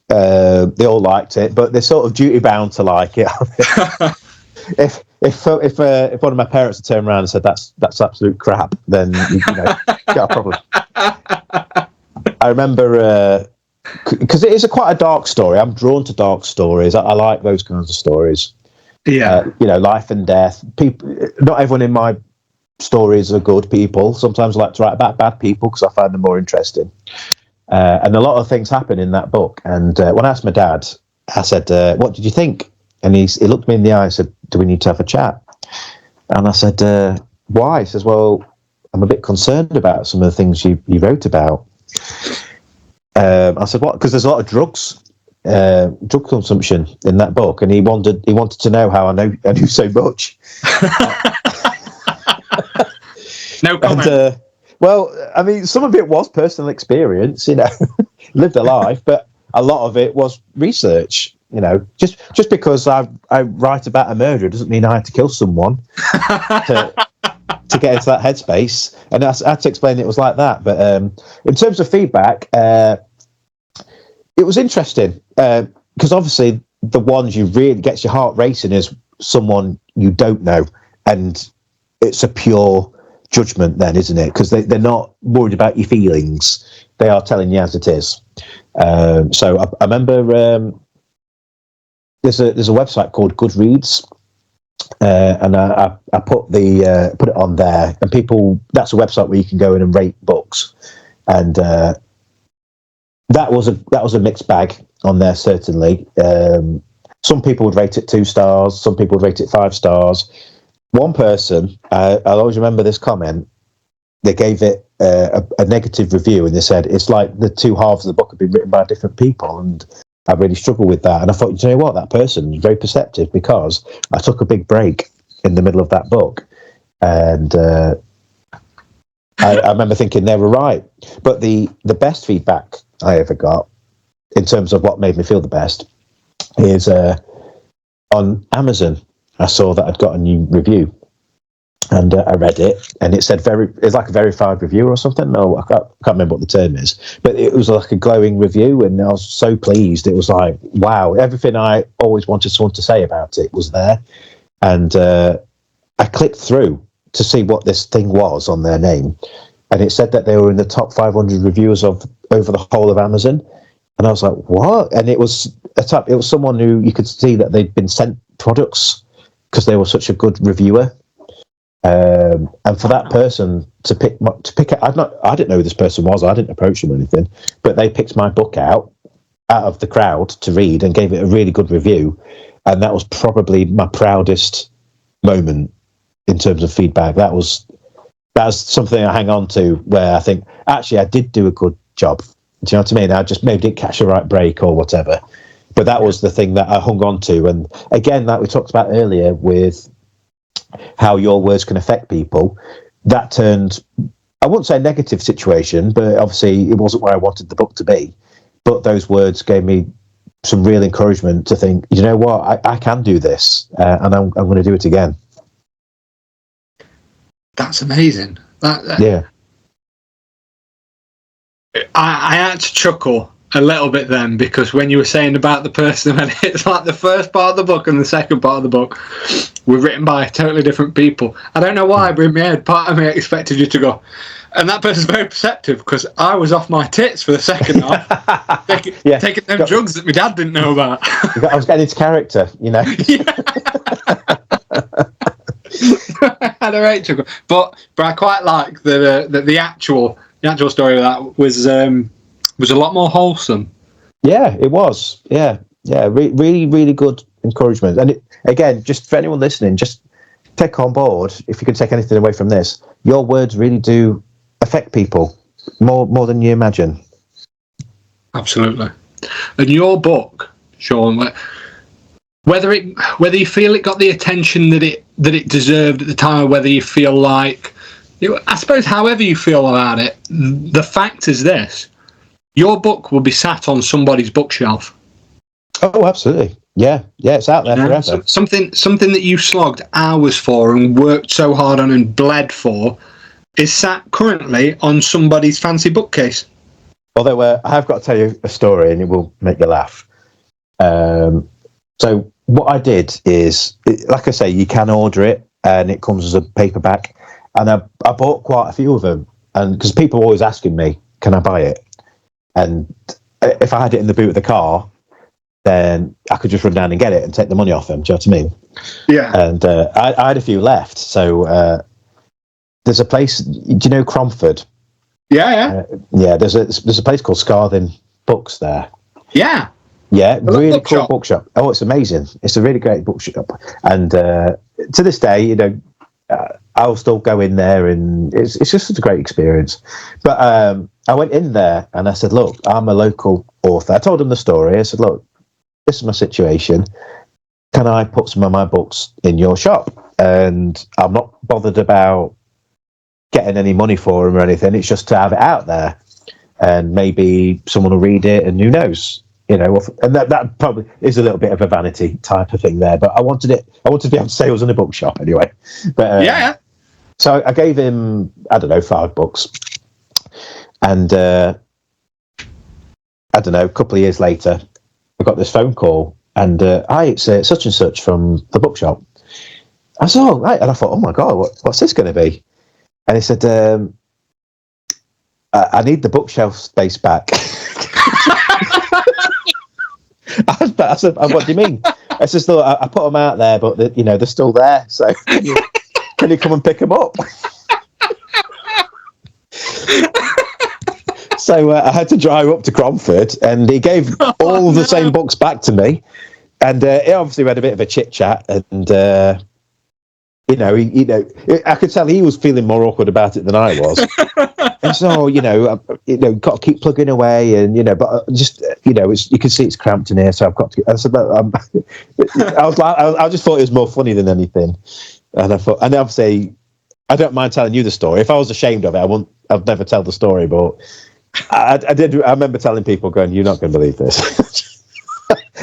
They all liked it, but they're sort of duty bound to like it. If one of my parents had turned around and said that's absolute crap, then got a problem. I remember because it is quite a dark story. I'm drawn to dark stories. I like those kinds of stories. Yeah, life and death. People. Not everyone in my stories are good people. Sometimes I like to write about bad people because I find them more interesting. And a lot of things happen in that book. And when I asked my dad, I said, "What did you think?" And he looked me in the eye and said, "Do we need to have a chat?" And I said, "Why?" He says, "Well, I'm a bit concerned about some of the things you wrote about." I said, "What?" Because there's a lot of drug consumption in that book, and he wanted to know how I knew so much. No comment. Well, I mean, some of it was personal experience, lived a life, but a lot of it was research. Just because I write about a murder doesn't mean I had to kill someone to get into that headspace. And I had to explain it was like that. But in terms of feedback, it was interesting because obviously the ones you really gets your heart racing is someone you don't know, and it's a pure judgment then, isn't it? Because they're not worried about your feelings, they are telling you as it is. So I remember there's a website called Goodreads, and I put it on there, and people, that's a website where you can go in and rate books, and that was a mixed bag on there, certainly. Some people would rate it 2 stars, some people would rate it 5 stars. One person, I'll always remember this comment, they gave it a negative review, and they said it's like the 2 halves of the book have been written by different people, and I really struggle with that. And I thought, you know what, that person is very perceptive, because I took a big break in the middle of that book, and I remember thinking they were right. But the best feedback I ever got, in terms of what made me feel the best, is on Amazon. I saw that I'd got a new review, and I read it, and it said it's like a verified review or something. No, I can't remember what the term is, but it was like a glowing review, and I was so pleased. It was like, wow, everything I always wanted someone to say about it was there. And I clicked through to see what this thing was on their name, and it said that they were in the top 500 reviewers over the whole of Amazon. And I was like, what? And it was someone who you could see that they'd been sent products because they were such a good reviewer. And for that person to pick it, I didn't know who this person was. I didn't approach them or anything, but they picked my book out of the crowd to read and gave it a really good review. And that was probably my proudest moment in terms of feedback. That's something I hang on to, where I think, actually, I did do a good job. Do you know what I mean? I just maybe didn't catch the right break or whatever. But that was the thing that I hung on to. And again, like we talked about earlier, with how your words can affect people, that turned, I wouldn't say a negative situation, but obviously it wasn't where I wanted the book to be. But those words gave me some real encouragement to think, you know what, I can do this, and I'm going to do it again. That's amazing. Yeah. I had to chuckle a little bit then, because when you were saying about the person, and it's like the first part of the book and the second part of the book were written by totally different people. I don't know why, but in my head, part of me expected you to go, and that person's very perceptive, because I was off my tits for the second half, taking them drugs that my dad didn't know about. I was getting into character, Yeah. I had a right chuckle, but I quite like the actual story of that was a lot more wholesome. Yeah, it was. Yeah. Really, really good encouragement. And again, just for anyone listening, just take on board, if you can take anything away from this, your words really do affect people more than you imagine. Absolutely. And your book, Sean, whether you feel it got the attention that it deserved at the time, or whether you feel like, I suppose, however you feel about it, the fact is this: your book will be sat on somebody's bookshelf. Oh, absolutely. Yeah, it's out there forever. Something that you slogged hours for and worked so hard on and bled for is sat currently on somebody's fancy bookcase. Although I have got to tell you a story, and it will make you laugh. So what I did is, like I say, you can order it, and it comes as a paperback. And I bought quite a few of them, and because people are always asking me, can I buy it? And if I had it in the boot of the car, then I could just run down and get it and take the money off them. Do you know what I mean? Yeah. And I had a few left. So there's a place, do you know Cromford? Yeah. Yeah, there's a place called Scarthing Books there. Yeah. Yeah, really cool bookshop. Oh, it's amazing. It's a really great bookshop. And to this day, I'll still go in there, and it's just a great experience. But I went in there and I said, look, I'm a local author. I told them the story. I said, look, this is my situation. Can I put some of my books in your shop? And I'm not bothered about getting any money for them or anything. It's just to have it out there, and maybe someone will read it, and who knows, and that probably is a little bit of a vanity type of thing there. But I wanted to be able to say it was in a bookshop anyway. But yeah. So I gave him, I don't know, 5 books, and I don't know, a couple of years later, I got this phone call, and hi, it's such and such from the bookshop. I said, oh, right. And I thought, oh my God, what's this going to be? And he said, I need the bookshelf space back. I said, what do you mean? I said, I put them out there, but they're still there. So can you come and pick them up? So I had to drive up to Cromford, and he gave all the same books back to me. And he obviously had a bit of a chit chat, and I could tell he was feeling more awkward about it than I was. And so, got to keep plugging away, and but just you can see it's cramped in here, so I've got to. I said, I just thought it was more funny than anything, and I thought, and obviously, I don't mind telling you the story. If I was ashamed of it, I'd never tell the story. But I did. I remember telling people, going, "You're not going to believe this."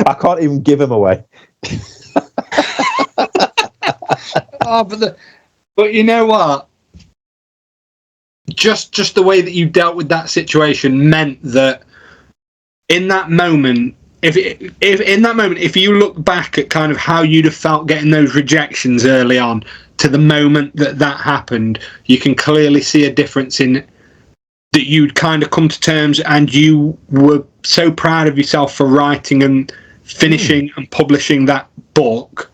I can't even give him away. Oh, but you know what? Just the way that you dealt with that situation meant that in that moment, if you look back at kind of how you'd have felt getting those rejections early on to the moment that happened, you can clearly see a difference in that you'd kind of come to terms, and you were so proud of yourself for writing and finishing and publishing that book,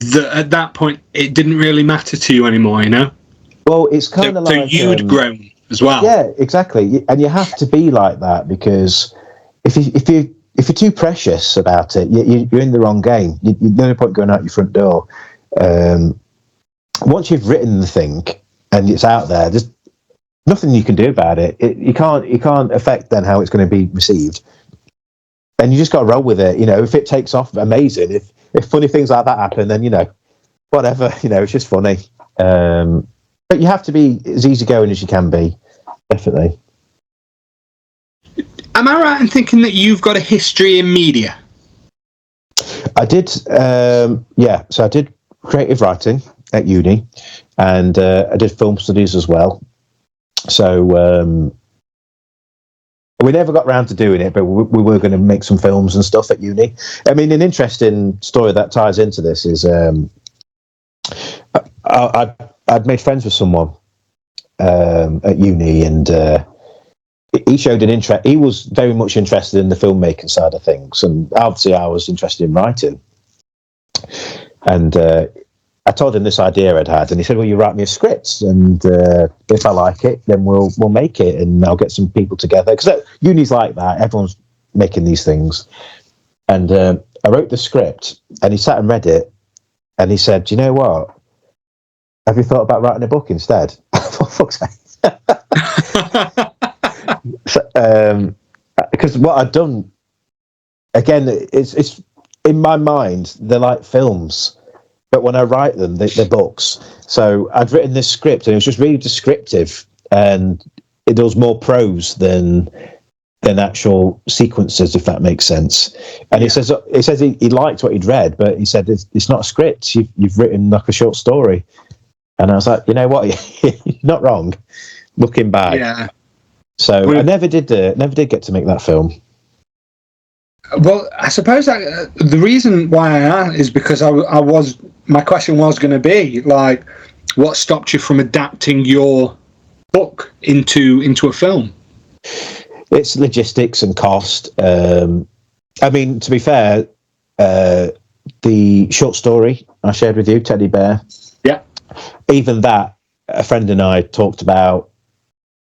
that at that point it didn't really matter to you anymore, Well, it's kind of like... So you'd grown as well. Yeah, exactly. And you have to be like that, because if you're too precious about it, you're in the wrong game. There's no point going out your front door. Once you've written the thing and it's out there, there's nothing you can do about it. You can't affect then how it's going to be received. And you just got to roll with it. If it takes off, amazing. If funny things like that happen, then whatever. It's just funny. But you have to be as easygoing as you can be, definitely. Am I right in thinking that you've got a history in media? I did. Yeah. So I did creative writing at uni, and I did film studies as well. So. We never got round to doing it, but we were going to make some films and stuff at uni. I mean, an interesting story that ties into this is I'd made friends with someone at uni, and he showed an interest. He was very much interested in the filmmaking side of things, and obviously I was interested in writing. And I told him this idea I'd had, and he said, "Well, you write me a script, and if I like it, then we'll make it, and I'll get some people together." Because uni's like that; everyone's making these things. And I wrote the script, and he sat and read it, and he said, "Do you know what? Have you thought about writing a book instead?" For fuck's sake! Because what I'd done, again, it's in my mind, they're like films. But when I write them, they're books. So I'd written this script, and it was just really descriptive, and it was more prose than actual sequences, if that makes sense. And he says he liked what he'd read, but he said it's not a script. You've written like a short story. And I was like, you know what, you're not wrong. Looking back, yeah. So I never did get to make that film. Well, I suppose the reason why I asked is because my question was going to be like, what stopped you from adapting your book into a film? It's logistics and cost. I mean, to be fair, the short story I shared with you, Teddy Bear. Yeah. Even that, a friend and I talked about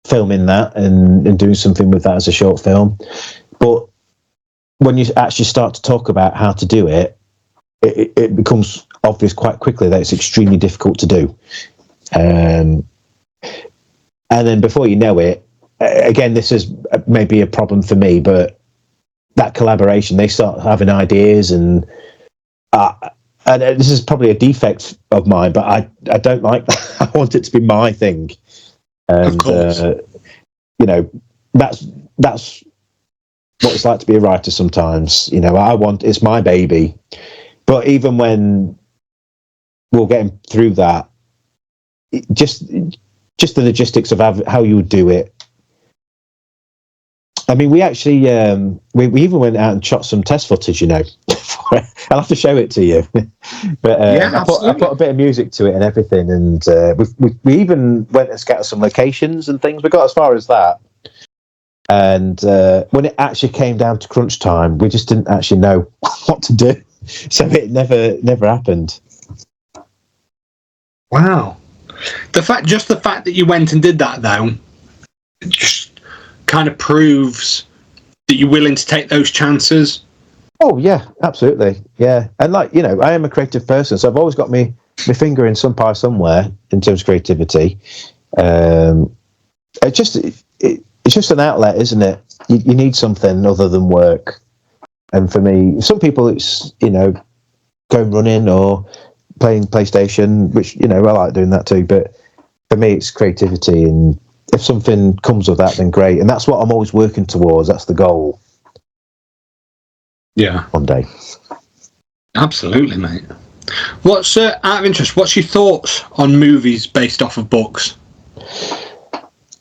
filming that and doing something with that as a short film. But when you actually start to talk about how to do it, it becomes obvious quite quickly that it's extremely difficult to do. And then before you know it, again, this is maybe a problem for me, but that collaboration, they start having ideas, and and this is probably a defect of mine, but I don't like that. I want it to be my thing. And, of course. You know, that's what it's like to be a writer sometimes. You know, it's my baby. But even when we're getting through that, just the logistics of how you would do it. I mean, we actually we even went out and shot some test footage. You know, I'll have to show it to you. But I put a bit of music to it and everything, and we even went and scouted some locations and things. We got as far as that, and when it actually came down to crunch time, we just didn't actually know what to do, so it never happened. Wow, the fact that you went and did that though, it just kind of proves that you're willing to take those chances. Oh yeah, absolutely, yeah. And like, you know, I am a creative person, so I've always got my finger in some pie somewhere in terms of creativity. It's just an outlet, isn't it? You need something other than work. And for me, some people it's, you know, going running or playing PlayStation, which, you know, I like doing that too. But for me, it's creativity, and if something comes of that, then great. And that's what I'm always working towards. That's the goal. Yeah. One day. Absolutely, mate. What's out of interest? What's your thoughts on movies based off of books?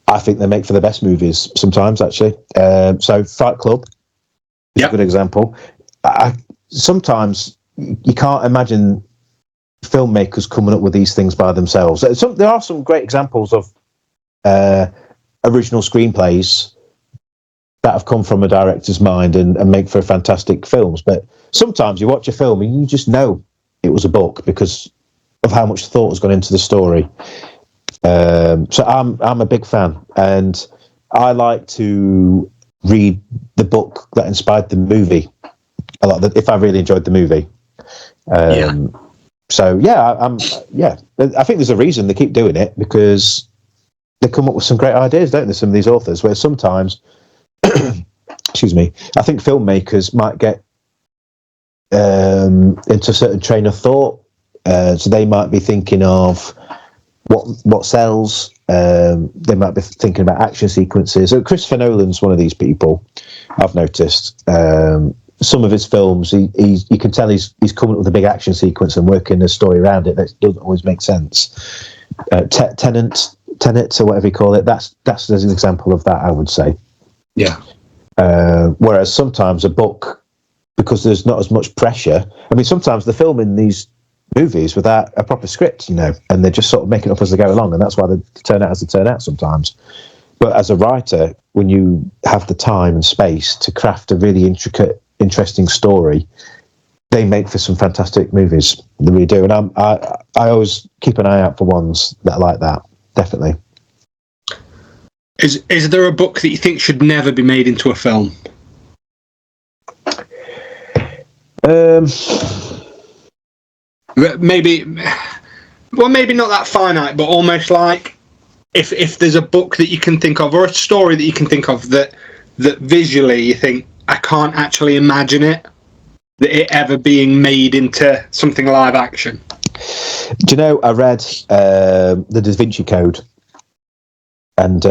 I think they make for the best movies sometimes, actually. So Fight Club is a good example. Sometimes you can't imagine filmmakers coming up with these things by themselves. There are some great examples of original screenplays that have come from a director's mind and make for fantastic films. But sometimes you watch a film and you just know it was a book because of how much thought has gone into the story. So I'm a big fan, and I like to read the book that inspired the movie. If I really enjoyed the movie. So I think there's a reason they keep doing it, because they come up with some great ideas, don't they? Some of these authors, where sometimes, excuse me, I think filmmakers might get into a certain train of thought. So they might be thinking of what sells. They might be thinking about action sequences. So Christopher Nolan's one of these people, I've noticed. Some of his films, you can tell he's coming up with a big action sequence and working a story around it that doesn't always make sense. Tenet, or whatever you call it, that's an example of that, I would say. Yeah. Whereas sometimes a book, because there's not as much pressure. I mean, sometimes they're filming these movies without a proper script, you know, and they just sort of make it up as they go along, and that's why they turn out as they turn out sometimes. But as a writer, when you have the time and space to craft a really intricate, interesting story, they make for some fantastic movies. They really do. And I always keep an eye out for ones that are like that. Definitely. Is there a book that you think should never be made into a film? Maybe not that finite, but almost like if there's a book that you can think of, or a story that you can think of that visually you think, I can't actually imagine it ever being made into something live action. Do you know, I read the Da Vinci Code, and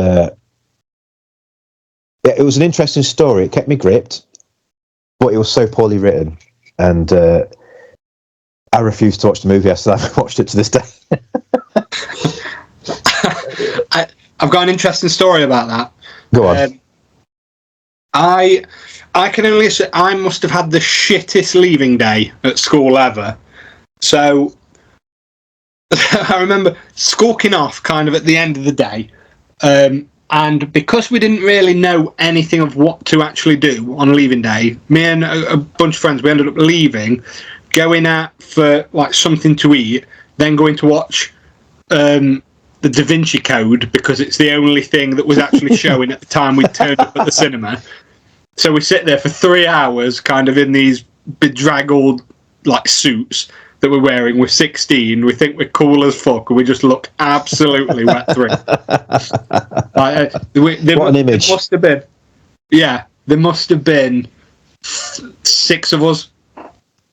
it was an interesting story. It kept me gripped, but it was so poorly written, and I refused to watch the movie. I still haven't watched it to this day. I've got an interesting story about that. Go on. I can only say I must have had the shittest leaving day at school ever. So I remember skulking off kind of at the end of the day. And because we didn't really know anything of what to actually do on leaving day, me and a bunch of friends, we ended up leaving, going out for like something to eat, then going to watch the Da Vinci Code, because it's the only thing that was actually showing at the time we turned up at the cinema. So we sit there for 3 hours, kind of in these bedraggled like suits that we're wearing. We're 16. We think we're cool as fuck, and we just look absolutely wet through. What an image! There must have been, there must have been 6 of us,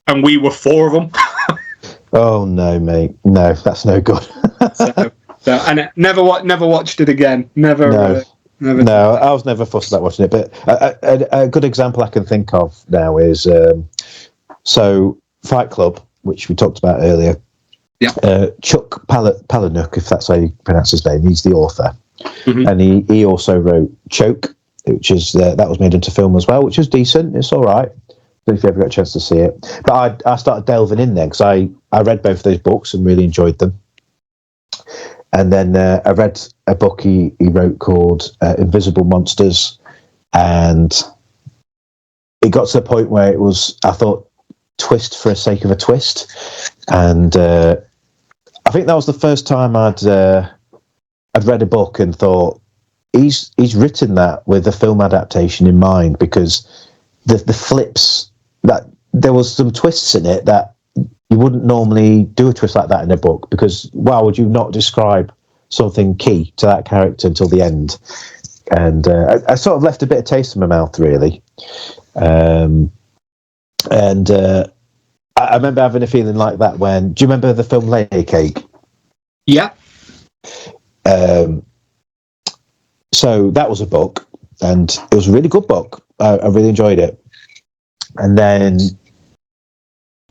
and we were 4 of them. Oh no, mate. No, that's no good. And never watched it again. Never. No. Never. No, I was never fussed about watching it. But a good example I can think of now is so Fight Club, which we talked about earlier. Yeah. Chuck Palahniuk, if that's how you pronounce his name, he's the author, Mm-hmm. and he also wrote Choke, which is that was made into film as well, which is decent. It's all right. Don't know if you ever got a chance to see it. But I started delving in there because I read both those books and really enjoyed them. And then I read a book he wrote called Invisible Monsters, and it got to the point where it was, I thought, twist for the sake of a twist. And I think that was the first time I'd read a book and thought, he's written that with a film adaptation in mind, because the flips, that there was some twists in it that you wouldn't normally do a twist like that in a book, because why would you not describe something key to that character until the end? And I sort of left a bit of taste in my mouth, really. I remember having a feeling like that when, do you remember the film Layer Cake? Yeah. So that was a book, and it was a really good book. I really enjoyed it. And then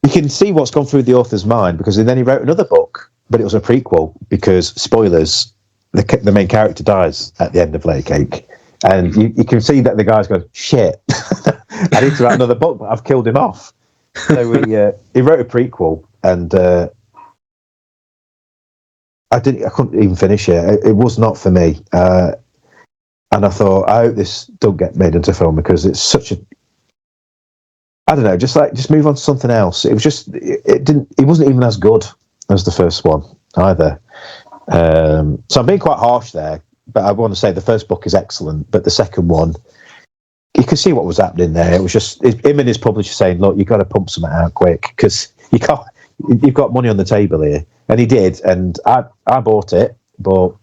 you can see what's gone through the author's mind, because then he wrote another book, but it was a prequel, because, spoilers, the main character dies at the end of Layer Cake. And you can see that the guy's going, shit, I need to write another book, but I've killed him off. So he wrote a prequel, and I couldn't even finish it. It was not for me. And I thought, I hope this don't get made into film, because it's such a, I don't know, just move on to something else. It was just, it wasn't even as good as the first one either. So I'm being quite harsh there, but I want to say the first book is excellent, but the second one, you could see what was happening there. It was just him and his publisher saying, look, you've got to pump something out quick, because you've got money on the table here. And he did, and I bought it, but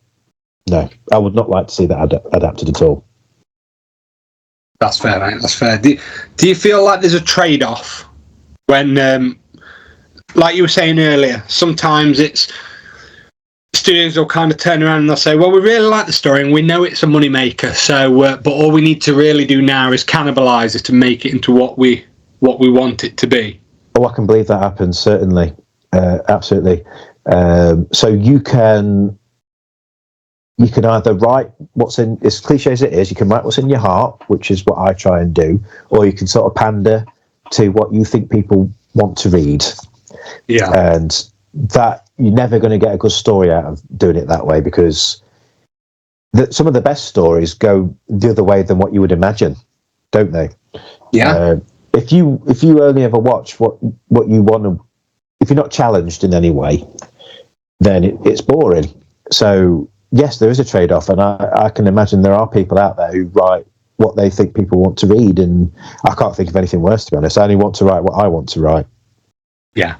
no, I would not like to see that adapted at all. That's fair, mate. That's fair. Do you feel like there's a trade-off when, like you were saying earlier, sometimes it's studios will kind of turn around and they'll say, well, we really like the story and we know it's a moneymaker, so but all we need to really do now is cannibalise it and make it into what we want it to be. Oh, I can believe that happens, certainly. Absolutely. So you can either write what's in, as cliche as it is, you can write what's in your heart, which is what I try and do, or you can sort of pander to what you think people want to read. Yeah. And that, you're never going to get a good story out of doing it that way, because some of the best stories go the other way than what you would imagine, don't they? Yeah. If you only ever watch what you want to, if you're not challenged in any way, then it's boring. So yes, there is a trade-off, and I can imagine there are people out there who write what they think people want to read, and I can't think of anything worse, to be honest. I only want to write what I want to write. Yeah.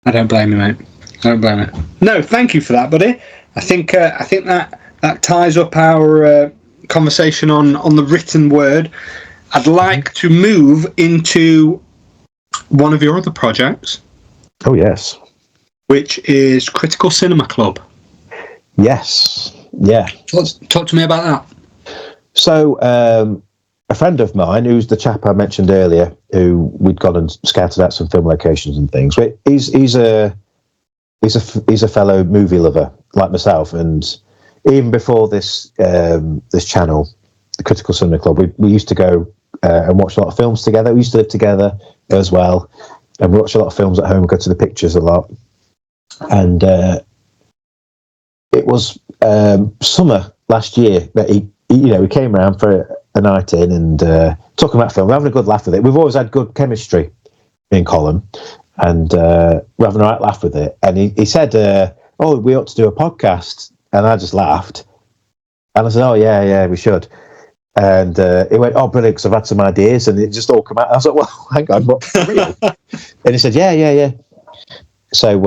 I don't blame you, mate. I don't blame you. No, thank you for that, buddy. I think that ties up our conversation on the written word. I'd like to move into one of your other projects. Oh, yes. Which is Critical Cinema Club. Yes. Yeah. Talk to me about that. So, a friend of mine, who's the chap I mentioned earlier, who we'd gone and scouted out some film locations and things. But he's a fellow movie lover like myself, and even before this channel, the Critical Cinema Club, we used to go and watch a lot of films together. We used to live together as well, and we watch a lot of films at home. Go to the pictures a lot, and it was summer last year that he came around for a night in and talking about film. We're having a good laugh with it. We've always had good chemistry, me and Colin, and we're having a right laugh with it. And he said, "Oh, we ought to do a podcast," and I just laughed, and I said, "Oh yeah, we should." And he went, "Oh, brilliant, because I've had some ideas," and it just all come out. I was like, "Well, hang on, what, for real?" And he said, "Yeah." So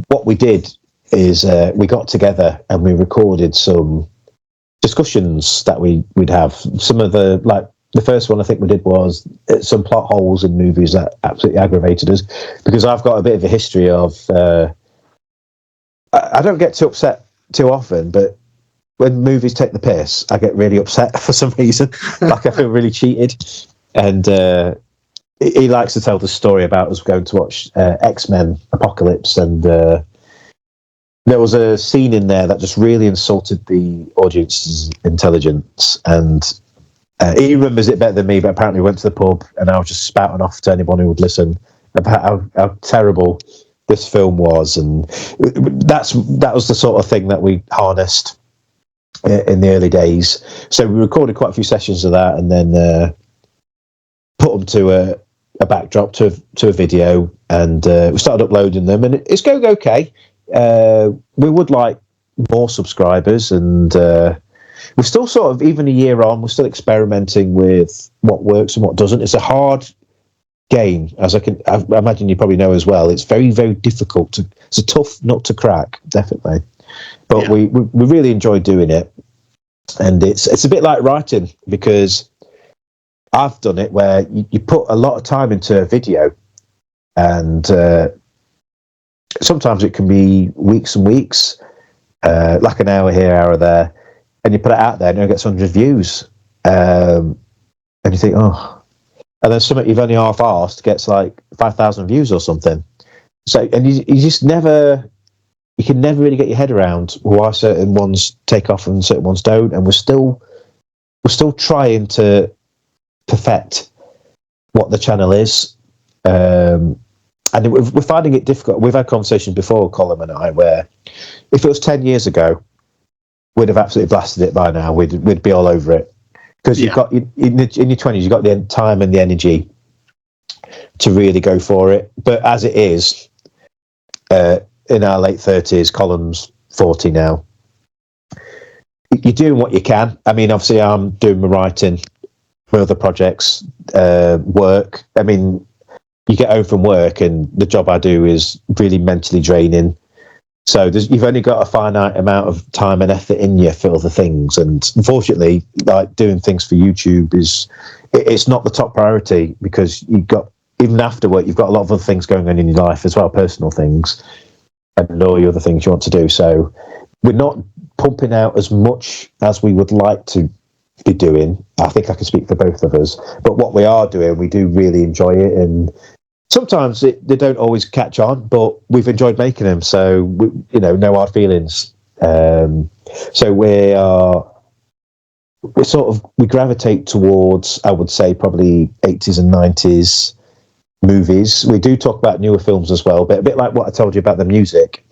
what we did is we got together and we recorded some discussions that we'd have. Some of the The first one I think we did was some plot holes in movies that absolutely aggravated us, because I've got a bit of a history of I don't get too upset too often, but when movies take the piss, I get really upset for some reason. Like I feel really cheated. And he likes to tell the story about us going to watch X-Men Apocalypse, and there was a scene in there that just really insulted the audience's intelligence, and he remembers it better than me, but apparently went to the pub and I was just spouting off to anyone who would listen about how terrible this film was. And that was the sort of thing that we harnessed in the early days. So we recorded quite a few sessions of that, and then put them to a backdrop to a video, and we started uploading them, and it's going okay. We would like more subscribers, and we're still sort of, even a year on, we're still experimenting with what works and what doesn't. It's a hard game, as I imagine you probably know as well. It's very, very difficult it's a tough nut to crack, definitely. But yeah, we really enjoy doing it, and it's a bit like writing, because I've done it where you put a lot of time into a video, and sometimes it can be weeks and weeks, like an hour here, hour there, and you put it out there and it gets 100 views, and you think, oh, and then something you've only half-arsed gets like 5,000 views or something. So, and you just never, you can never really get your head around why certain ones take off and certain ones don't, and we're still trying to perfect what the channel is, and we're finding it difficult. We've had conversations before, Colin and I, where if it was 10 years ago, we'd have absolutely blasted it by now. We'd be all over it, because you've got in your 20s, you've got the time and the energy to really go for it. But as it is, in our late 30s, Colin's 40 now, you're doing what you can. I mean, obviously, I'm doing my writing, my other projects, work. I mean, you get home from work and the job I do is really mentally draining. So you've only got a finite amount of time and effort in you for other things. And unfortunately, like doing things for YouTube it's not the top priority, because you've got, even after work, you've got a lot of other things going on in your life as well, personal things, and all the other things you want to do. So we're not pumping out as much as we would like to be doing. I think I can speak for both of us, but what we are doing, we do really enjoy it, and sometimes they don't always catch on, but we've enjoyed making them, so no hard feelings. So we gravitate towards, I would say, probably 80s and 90s movies. We do talk about newer films as well, but a bit like what I told you about the music,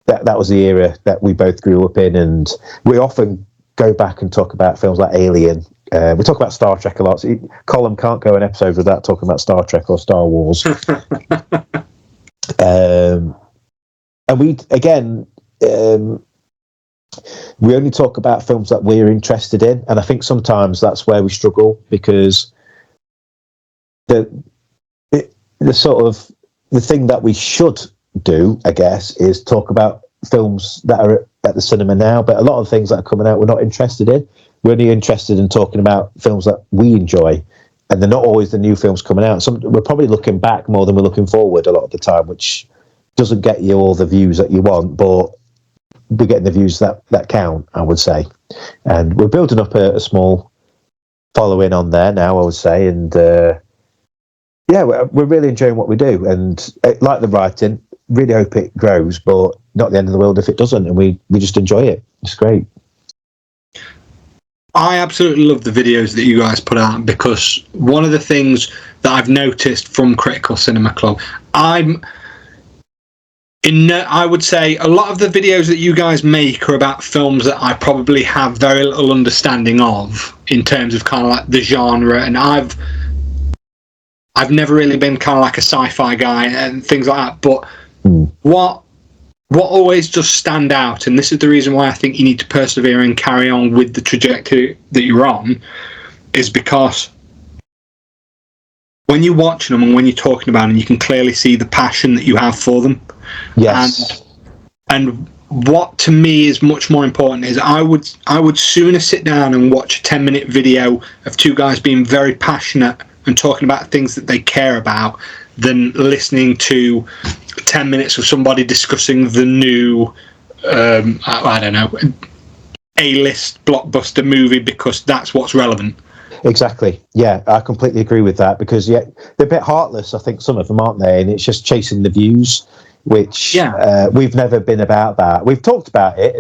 that was the era that we both grew up in, and we often go back and talk about films like Alien. We talk about Star Trek a lot. So Colin can't go an episode without talking about Star Trek or Star Wars. And we, again, we only talk about films that we're interested in, and I think sometimes that's where we struggle, because the thing that we should do, I guess, is talk about films that are at the cinema now, but a lot of things that are coming out we're not interested in. We're only interested in talking about films that we enjoy, and they're not always the new films coming out. We're probably looking back more than we're looking forward a lot of the time, which doesn't get you all the views that you want, but we're getting the views that count, I would say. And we're building up a small following on there now, I would say, and we're really enjoying what we do, and like the writing, really hope it grows, but not the end of the world if it doesn't, and we just enjoy it. It's great. I absolutely love the videos that you guys put out, because one of the things that I've noticed from Critical Cinema Club, I would say a lot of the videos that you guys make are about films that I probably have very little understanding of, in terms of kind of like the genre, and I've never really been kind of like a sci-fi guy and things like that, but what always does stand out, and this is the reason why I think you need to persevere and carry on with the trajectory that you're on, is because when you're watching them and when you're talking about them, you can clearly see the passion that you have for them. Yes. And what to me is much more important is I would sooner sit down and watch a 10-minute video of two guys being very passionate and talking about things that they care about than listening to 10 minutes of somebody discussing the new I don't know, A-list blockbuster movie because that's what's relevant. Exactly. Yeah, I completely agree with that, because they're a bit heartless, I think, some of them, aren't they? And it's just chasing the views, which we've never been about that. We've talked about it,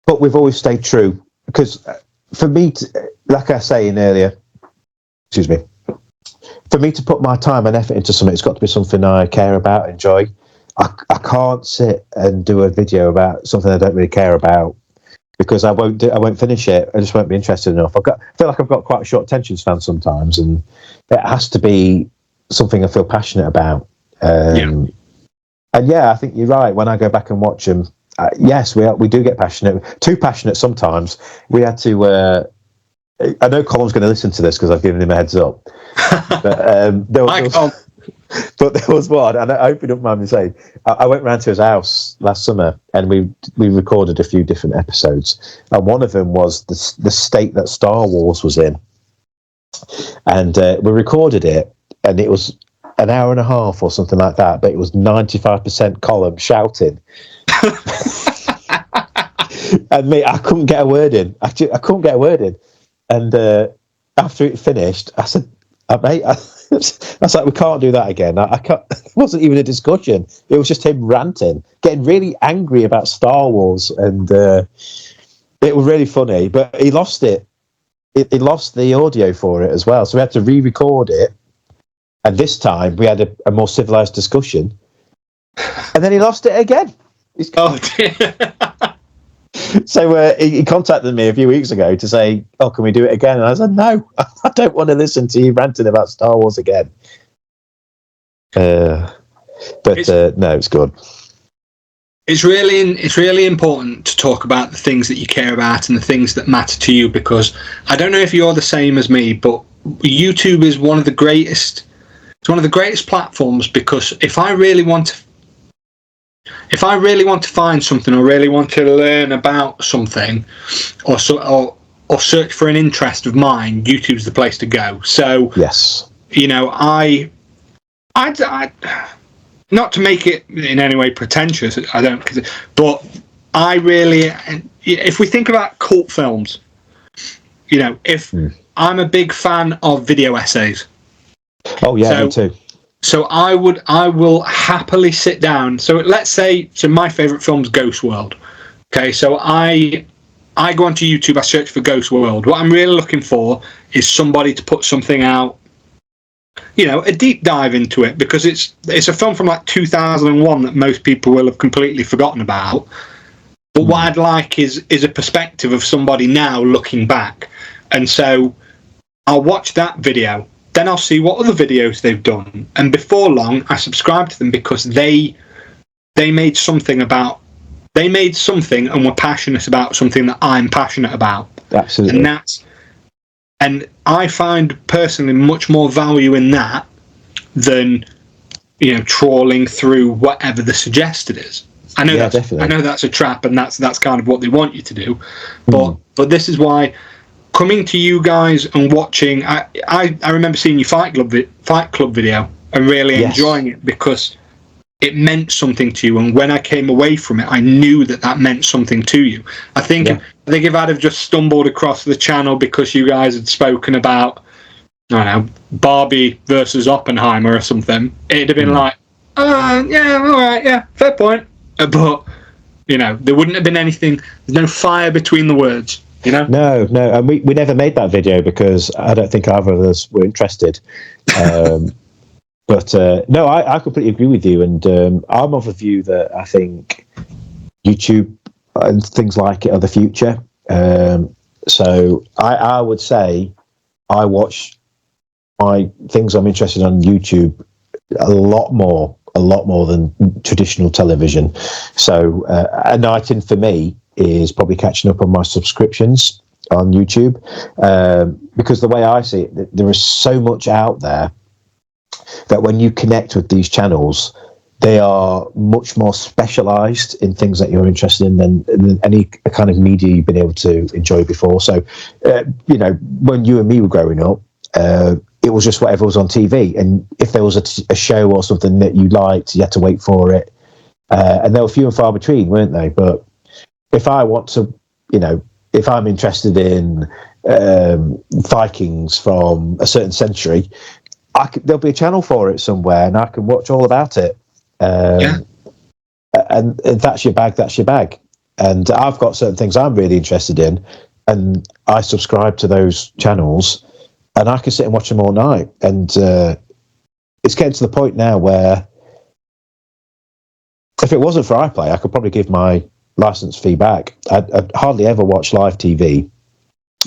but we've always stayed true. Because for me, like I was saying earlier, excuse me, for me to put my time and effort into something, it's got to be something I care about, enjoy. I can't sit and do a video about something I don't really care about, because I won't finish it. I just won't be interested enough. I feel like I've got quite a short attention span sometimes, and it has to be something I feel passionate about. And I think you're right. When I go back and watch them, yes, we do get passionate, too passionate sometimes. We had to. I know Colin's going to listen to this because I've given him a heads up. But there was one, and I hope you don't mind me saying, I went round to his house last summer, and we recorded a few different episodes, and one of them was the state that Star Wars was in, and we recorded it, and it was an hour and a half or something like that, but it was 95% Colin shouting. And me, I couldn't get a word in. I couldn't get a word in. And after it finished, I said, mate, I was like, we can't do that again. I can't. It wasn't even a discussion. It was just him ranting, getting really angry about Star Wars, and it was really funny. But he lost it. He lost the audio for it as well, so we had to re-record it. And this time we had a more civilized discussion, and then he lost it again. Oh dear. So he contacted me a few weeks ago to say, "Oh, can we do it again?" And I said, "No, I don't want to listen to you ranting about Star Wars again." No, it's good. It's really important to talk about the things that you care about and the things that matter to you, because I don't know if you're the same as me, but YouTube is one of the greatest. It's one of the greatest platforms, because if I really want to find something, or really want to learn about something, or search for an interest of mine, YouTube's the place to go. So yes, I not to make it in any way pretentious, but I really, if we think about cult films, I'm a big fan of video essays. Oh yeah, me too. So I will happily sit down. So let's say, my favourite film's Ghost World. Okay, so I go onto YouTube, I search for Ghost World. What I'm really looking for is somebody to put something out, a deep dive into it, because it's a film from like 2001 that most people will have completely forgotten about. But what I'd like is a perspective of somebody now looking back. And so I'll watch that video. Then I'll see what other videos they've done, and before long, I subscribe to them because they made something and were passionate about something that I'm passionate about. Absolutely. And I find personally much more value in that than trawling through whatever the suggested is. I know that's a trap, and that's kind of what they want you to do, but this is why. Coming to you guys and watching, I remember seeing your Fight Club video and really enjoying it, because it meant something to you. And when I came away from it, I knew that meant something to you. I think if I'd have just stumbled across the channel because you guys had spoken about, I don't know, Barbie versus Oppenheimer or something, it'd have been like, yeah, all right, yeah, fair point. But there wouldn't have been anything. There's no fire between the words. No, and we never made that video because I don't think either of us were interested. But no, I completely agree with you, and I'm of the view that I think YouTube and things like it are the future. So I would say I watch my things I'm interested in on YouTube a lot more than traditional television. So a night in for me is probably catching up on my subscriptions on YouTube, because the way I see it, there is so much out there that when you connect with these channels, they are much more specialised in things that you're interested in than any kind of media you've been able to enjoy before. So, when you and me were growing up, it was just whatever was on TV. And if there was a show or something that you liked, you had to wait for it. And they were few and far between, weren't they? But if I want to, if I'm interested in Vikings from a certain century, there'll be a channel for it somewhere, and I can watch all about it. And that's your bag. That's your bag. And I've got certain things I'm really interested in, and I subscribe to those channels, and I can sit and watch them all night. And it's getting to the point now where, if it wasn't for iPlay, I could probably give my license fee back. I'd hardly ever watch live TV,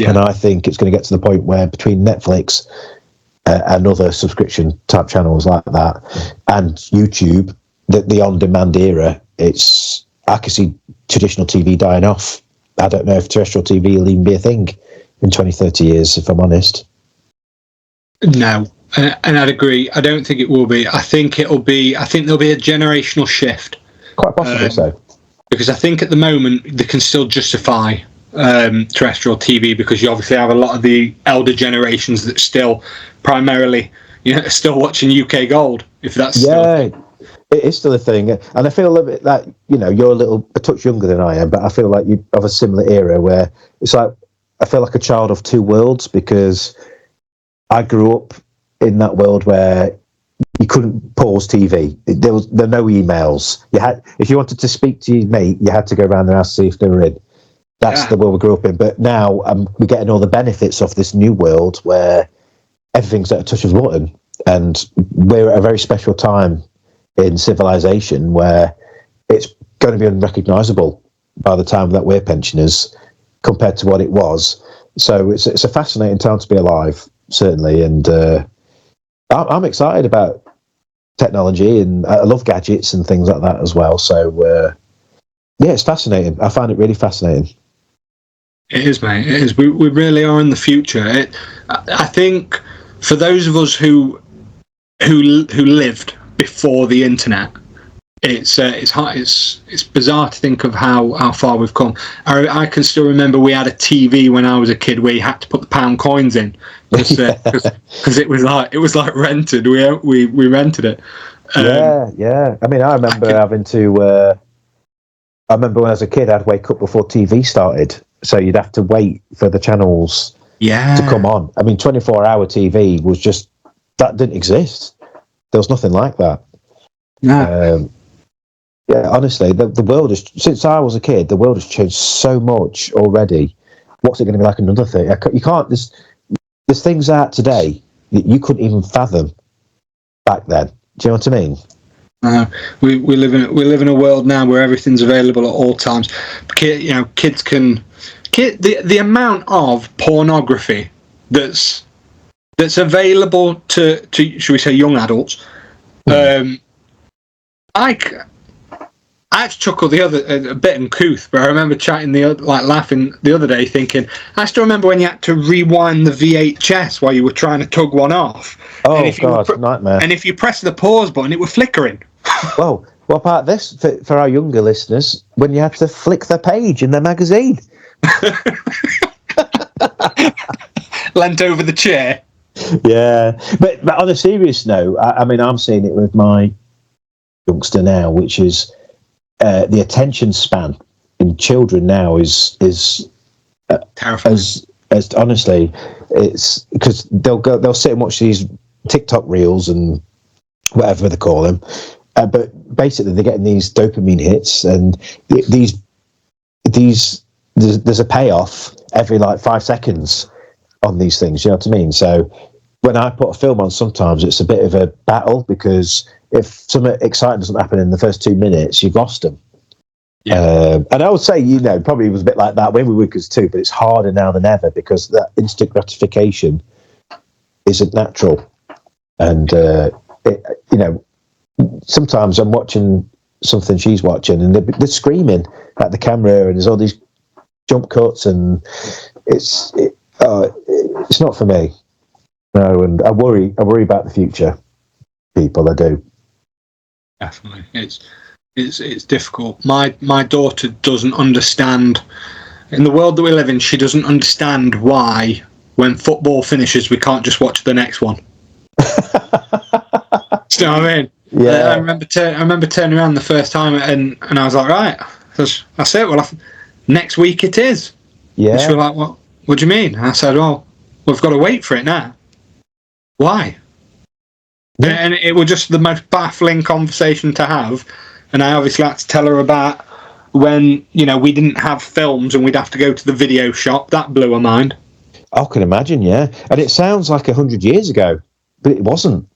and I think it's going to get to the point where between Netflix and other subscription type channels like that, and YouTube, the on-demand era, I can see traditional TV dying off. I don't know if terrestrial TV will even be a thing in 20, 30 years, if I'm honest. No, and I'd agree. I don't think it will be. I think there'll be a generational shift. Quite possibly so. Because I think at the moment they can still justify terrestrial TV, because you obviously have a lot of the elder generations that still primarily, are still watching UK Gold. If that's it is still a thing, and I feel a bit like you're a touch younger than I am, but I feel like you of a similar era where it's like I feel like a child of two worlds, because I grew up in that world where you couldn't pause TV. There were no emails. If you wanted to speak to your mate, you had to go around their house to see if they were in. That's the world we grew up in. But now we're getting all the benefits of this new world where everything's at a touch of a button, and we're at a very special time in civilization where it's going to be unrecognisable by the time that we're pensioners compared to what it was. So it's a fascinating time to be alive, certainly, and I'm excited about technology, and I love gadgets and things like that as well. So it's fascinating. I find it really fascinating. It is, mate. It is. We really are in the future. I think for those of us who lived before the internet, it's bizarre to think of how far we've come. I can still remember we had a TV when I was a kid where you had to put the pound coins in because it was like rented. We rented it. Yeah. I mean, I remember having to. I remember when I was a kid, I'd wake up before TV started, so you'd have to wait for the channels to come on. I mean, 24-hour TV was just that didn't exist. There was nothing like that. No. Honestly, the world has, since I was a kid, the world has changed so much already. What's it going to be like another thing? You can't. There's things out today that you couldn't even fathom back then. Do you know what I mean? We live in a world now where everything's available at all times. Kids can. The amount of pornography that's available to should we say young adults. I had to chuckle a bit uncouth, but I remember laughing the other day, thinking I still remember when you had to rewind the VHS while you were trying to tug one off. Oh God, nightmare! And if you press the pause button, it was flickering. Well, what about this for our younger listeners? When you had to flick the page in the magazine, leant over the chair. Yeah, but on a serious note, I mean, I'm seeing it with my youngster now, which is the attention span in children now is terrifying. As honestly, it's because they'll sit and watch these TikTok reels and whatever they call them, but basically they're getting these dopamine hits, and there's a payoff every like 5 seconds on these things. You know what I mean? So when I put a film on, sometimes it's a bit of a battle, because if something exciting doesn't happen in the first 2 minutes, you've lost them. Yeah. And I would say, probably it was a bit like that when we were kids too, but it's harder now than ever because that instant gratification isn't natural. And, sometimes I'm watching something she's watching and they're screaming at the camera, and there's all these jump cuts, and it's not for me. No, and I worry about the future, people. I do. Definitely, it's difficult. My daughter doesn't understand. In the world that we live in, she doesn't understand why, when football finishes, we can't just watch the next one. Do you know what I mean? Yeah. I remember turning around the first time, and I was like, right, that's it. Well, next week it is. Yeah. And she was like, what do you mean? And I said, well, we've got to wait for it now. Why? Yeah. And it was just the most baffling conversation to have. And I obviously had to tell her about when, we didn't have films and we'd have to go to the video shop. That blew her mind. I can imagine, yeah. And it sounds like 100 years ago, but it wasn't.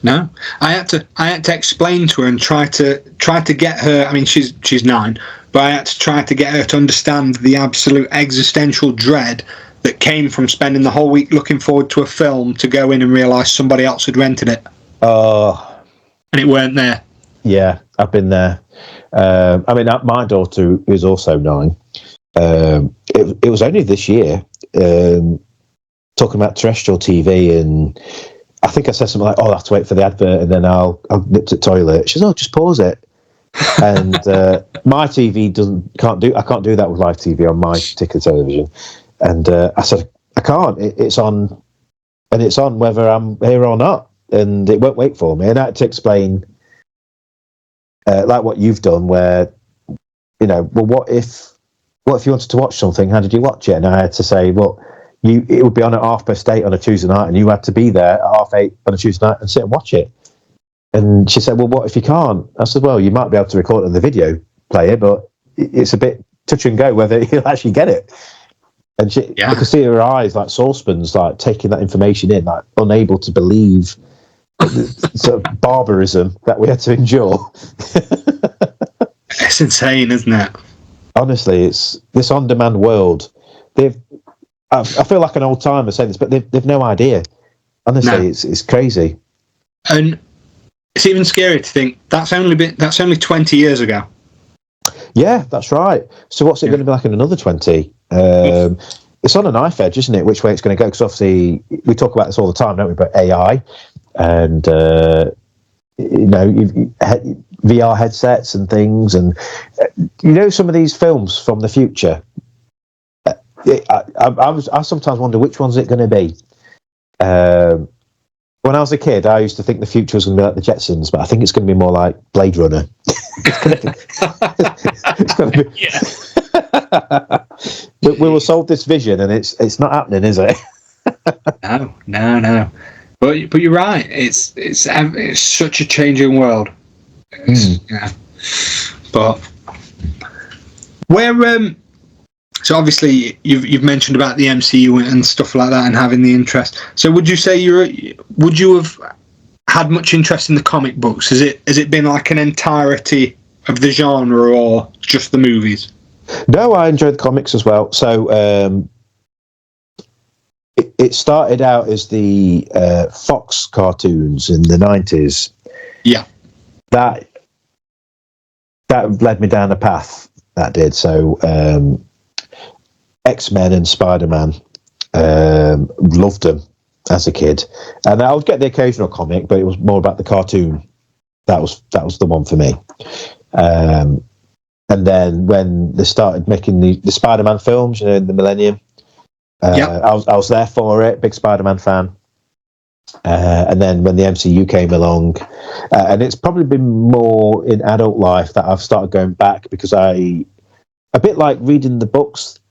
No, I had to explain to her and try to get her. I mean, she's 9, but I had to try to get her to understand the absolute existential dread that came from spending the whole week looking forward to a film to go in and realise somebody else had rented it. Oh, and it weren't there. Yeah, I've been there. I mean, my daughter is also 9. It was only this year, talking about terrestrial TV, and I think I said something like, "Oh, I have to wait for the advert, and then I'll nip to the toilet." She says, "Oh, just pause it." And my TV I can't do that with live TV on my particular television. And I said, "I can't. It's on, and it's on whether I'm here or not, and it won't wait for me." And I had to explain, like what you've done, where well, what if you wanted to watch something? How did you watch it? And I had to say, well, it would be on at 8:30 on a Tuesday night, and you had to be there at 8:30 on a Tuesday night and sit and watch it. And she said, "Well, what if you can't?" I said, "Well, you might be able to record it on the video player, but it's a bit touch and go whether you'll actually get it." And I could see her eyes like saucepans, like taking that information in, like unable to believe the sort of barbarism that we had to endure. It's insane, isn't it? Honestly, it's this on-demand world. I feel like an old timer saying this, but they've no idea. Honestly, no. It's crazy. And it's even scary to think that's only 20 years ago. Yeah, that's right. So what's it going to be like in another 20? It's on a knife edge, isn't it? Which way it's going to go? Because obviously we talk about this all the time, don't we? But AI and VR headsets and things, and some of these films from the future. I sometimes wonder which one's it going to be. When I was a kid, I used to think the future was going to be like the Jetsons, but I think it's going to be more like Blade Runner. It's going to be. Yeah. We will solve this vision, and it's not happening, is it? No. But you're right. It's such a changing world. Yeah. But where so obviously you've mentioned about the MCU and stuff like that and having the interest. So would you say would you have had much interest in the comic books? Has it been like an entirety of the genre or just the movies? No, I enjoyed the comics as well. So it started out as the Fox cartoons in the 90s. Yeah. That led me down a path, that did. So X-Men and Spider-Man, loved them as a kid. And I would get the occasional comic, but it was more about the cartoon. That was the one for me. And then when they started making the Spider-Man films, in the Millennium, I was there for it, big Spider-Man fan. And then when the MCU came along, and it's probably been more in adult life that I've started going back, because a bit like reading the books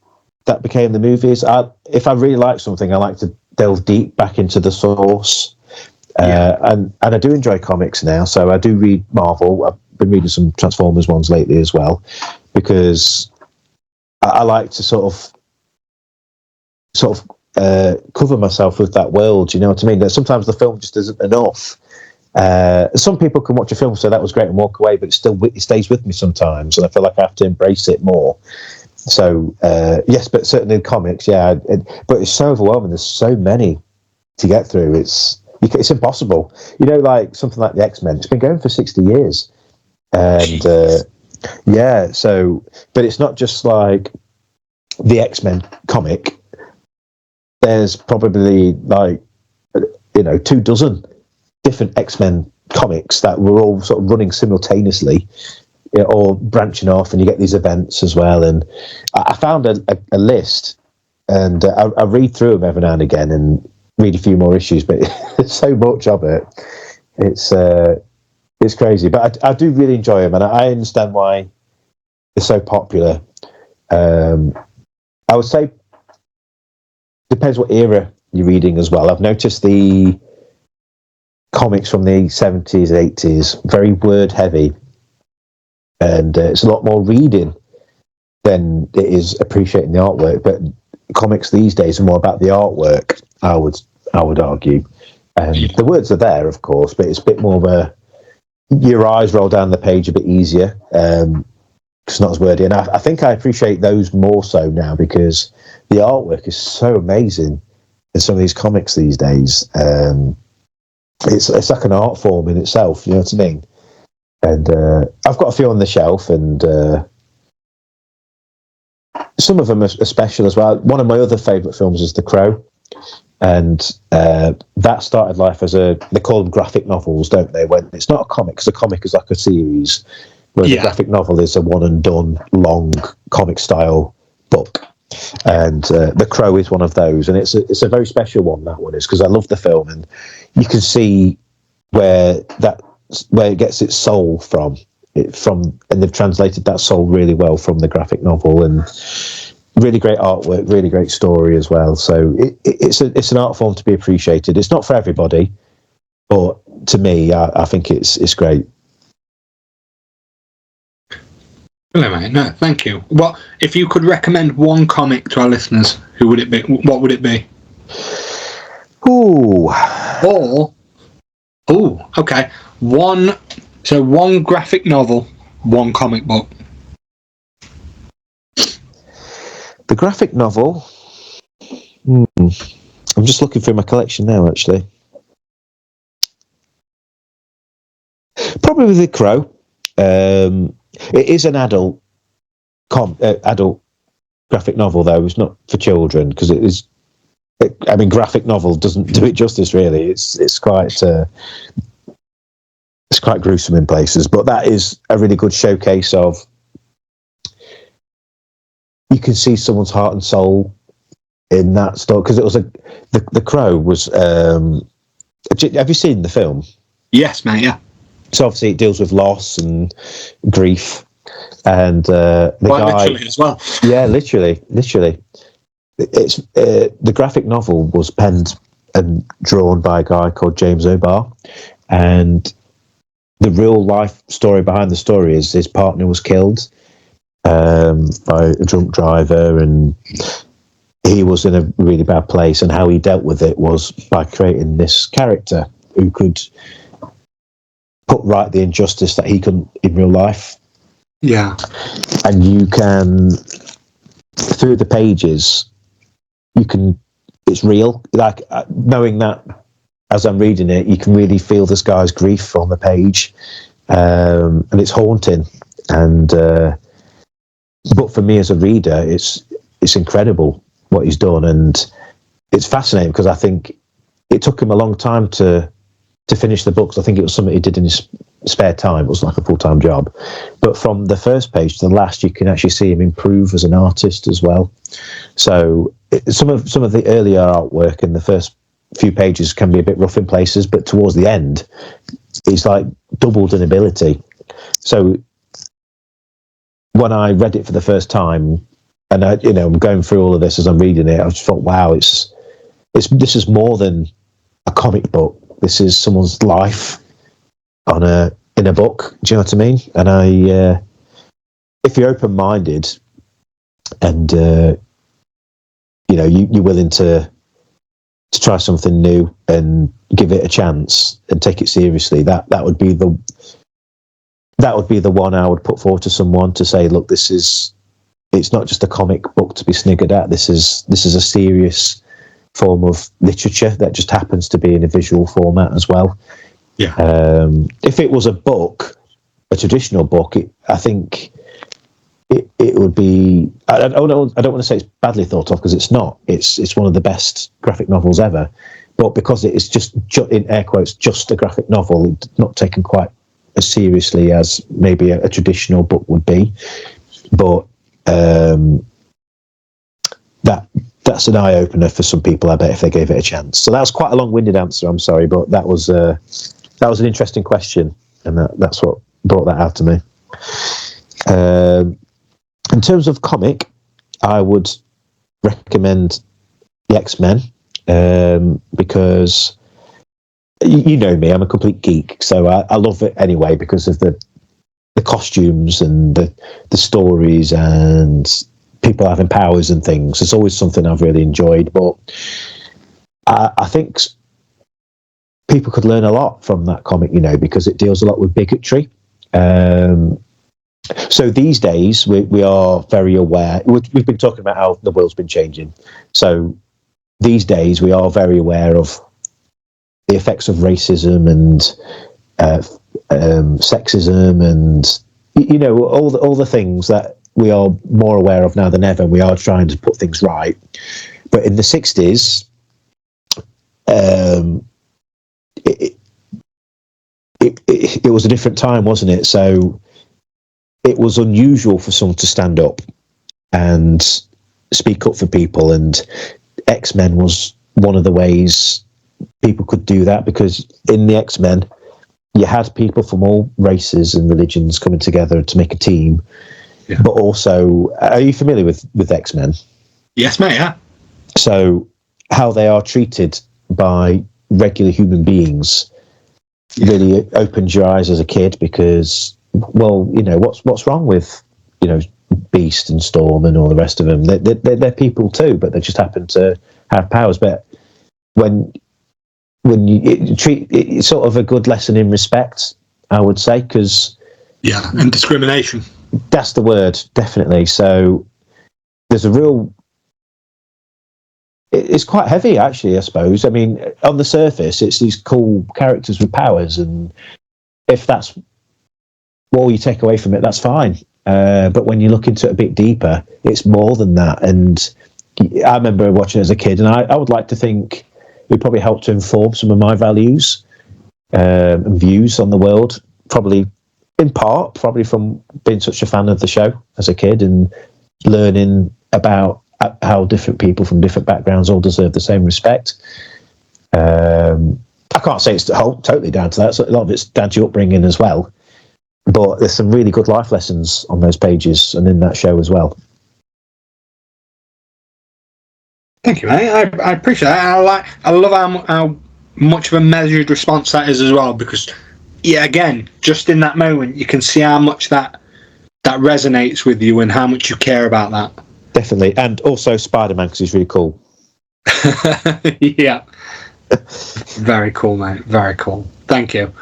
that became the movies, if I really like something, I like to delve deep back into the source. And I do enjoy comics now, so I do read Marvel. I've been reading some Transformers ones lately as well, because I like to sort of cover myself with that world. You know what I mean? That sometimes the film just isn't enough. Some people can watch a film, so that was great, and walk away, but it stays with me sometimes, and I feel like I have to embrace it more. So yes, but certainly in comics, but it's so overwhelming. There's so many to get through. It's impossible. Like something like the X-Men. It's been going for 60 years, and So, but it's not just like the X-Men comic. There's probably 24 different X-Men comics that were all sort of running simultaneously, or branching off, and you get these events as well. And I found a list, and I read through them every now and again and read a few more issues, but there's so much of it. It's crazy, but I do really enjoy them, and I understand why they're so popular. I would say depends what era you're reading as well. I've noticed the comics from the 70s, 80s, very word heavy, and it's a lot more reading than it is appreciating the artwork. But comics these days are more about the artwork, I would argue. The words are there, of course, but it's a bit more of a, your eyes roll down the page a bit easier. It's not as wordy, and I think I appreciate those more so now because the artwork is so amazing in some of these comics these days. It's like an art form in itself, you know what I mean? And I've got a few on the shelf, and some of them are special as well. One of my other favourite films is The Crow, and that started life as they call them graphic novels, don't they? When it's not a comic, because a comic is like a series, whereas a graphic novel is a one and done long comic style book. And The Crow is one of those, and it's a very special one, that one is, because I love the film, and you can see where it gets its soul from, and they've translated that soul really well from the graphic novel, and really great artwork, really great story as well. So it's an art form to be appreciated. It's not for everybody, but to me, I think it's great. Hello, mate. No, thank you. What if you could recommend one comic to our listeners? Who would it be? What would it be? Okay. One graphic novel, one comic book. The graphic novel. I'm just looking through my collection now, actually. Probably The Crow. It is an adult graphic novel, though. It's not for children, because it is. Graphic novel doesn't do it justice, really. It's quite gruesome in places, but that is a really good showcase of. You can see someone's heart and soul in that story, because it was the Crow was. Have you seen the film? Yes, mate. Yeah. So obviously it deals with loss and grief, and the guy literally as well. Yeah, literally. It's the graphic novel was penned and drawn by a guy called James O'Barr, and the real life story behind the story is his partner was killed by a drunk driver, and he was in a really bad place, and how he dealt with it was by creating this character who could put right the injustice that he couldn't in real life. Yeah. And you can, through the pages, it's real. Like, knowing that as I'm reading it, you can really feel this guy's grief on the page. And it's haunting. And, but for me as a reader, it's incredible what he's done. And it's fascinating because I think it took him a long time to finish the books. I think it was something he did in his spare time. It was like a full-time job. But from the first page to the last, you can actually see him improve as an artist as well. So some of the earlier artwork in the first few pages can be a bit rough in places, but towards the end, he's like doubled in ability. So when I read it for the first time, and I'm going through all of this as I'm reading it, I just thought, wow, this is more than a comic book. This is someone's life in a book. Do you know what I mean? And if you're open-minded and you're willing to try something new and give it a chance and take it seriously, that would be the one I would put forward to someone to say, look, it's not just a comic book to be sniggered at. This is a serious form of literature that just happens to be in a visual format as well. Yeah. If it was a book, a traditional book, I think it would be. I don't want to say it's badly thought of, because it's not. It's one of the best graphic novels ever. but because it is just in air quotes just a graphic novel, it's not taken quite as seriously as maybe a traditional book would be. But that's an eye opener for some people, I bet, if they gave it a chance. So that was quite a long-winded answer. I'm sorry, but that was an interesting question, and that's what brought that out to me. In terms of comic, I would recommend the X-Men, because you know me, I'm a complete geek, so I love it anyway because of the costumes and the stories and people having powers and things. It's always something I've really enjoyed, but I think people could learn a lot from that comic, because it deals a lot with bigotry. So these days we are very aware. We've been talking about how the world's been changing. So these days we are very aware of the effects of racism and sexism, and all the things that we are more aware of now than ever. We are trying to put things right. But in the 60s, it was a different time, wasn't it? So it was unusual for someone to stand up and speak up for people, and X-Men was one of the ways people could do that, because in the X-Men you had people from all races and religions coming together to make a team. Yeah. But also, are you familiar with X-Men? Yes, mate, yeah. So how they are treated by regular human beings really opens your eyes as a kid, because, well, what's wrong with, Beast and Storm and all the rest of them? They're people too, but they just happen to have powers. But when you treat it's sort of a good lesson in respect, I would say, because and discrimination. That's the word, definitely. So there's a real. It's quite heavy, actually, I suppose. I mean, on the surface, it's these cool characters with powers, and if that's all you take away from it, that's fine. But when you look into it a bit deeper, it's more than that. And I remember watching it as a kid, and I would like to think it probably helped to inform some of my values and views on the world, probably in part, probably from being such a fan of the show as a kid and learning about how different people from different backgrounds all deserve the same respect. I can't say it's totally down to that. So a lot of it's down to your upbringing as well. But there's some really good life lessons on those pages and in that show as well. Thank you, mate. I appreciate that. I love how much of a measured response that is as well, because, again, just in that moment, you can see how much that resonates with you and how much you care about that. Definitely. And also Spider-Man, because he's really cool. Yeah. Very cool, mate. Very cool. Thank you.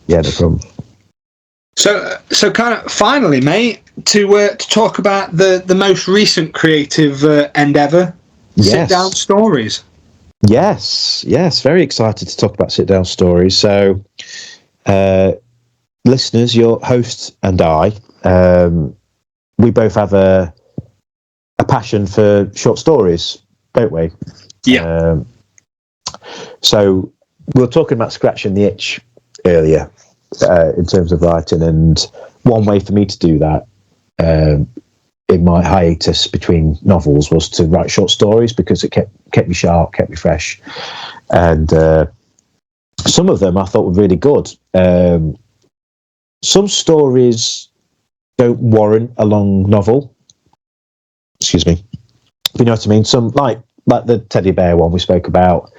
Yeah, no problem. So kind of finally, mate, to talk about the most recent creative endeavour, Sit Down Stories. Yes, very excited to talk about Sit Down Stories. So, listeners, your host and I, we both have a passion for short stories, don't we? Yeah. So we were talking about scratching the itch earlier in terms of writing, and one way for me to do that in my hiatus between novels was to write short stories, because it kept me sharp, kept me fresh, and some of them I thought were really good. Some stories don't warrant a long novel. Excuse me. You know what I mean? Some like the teddy bear one we spoke about,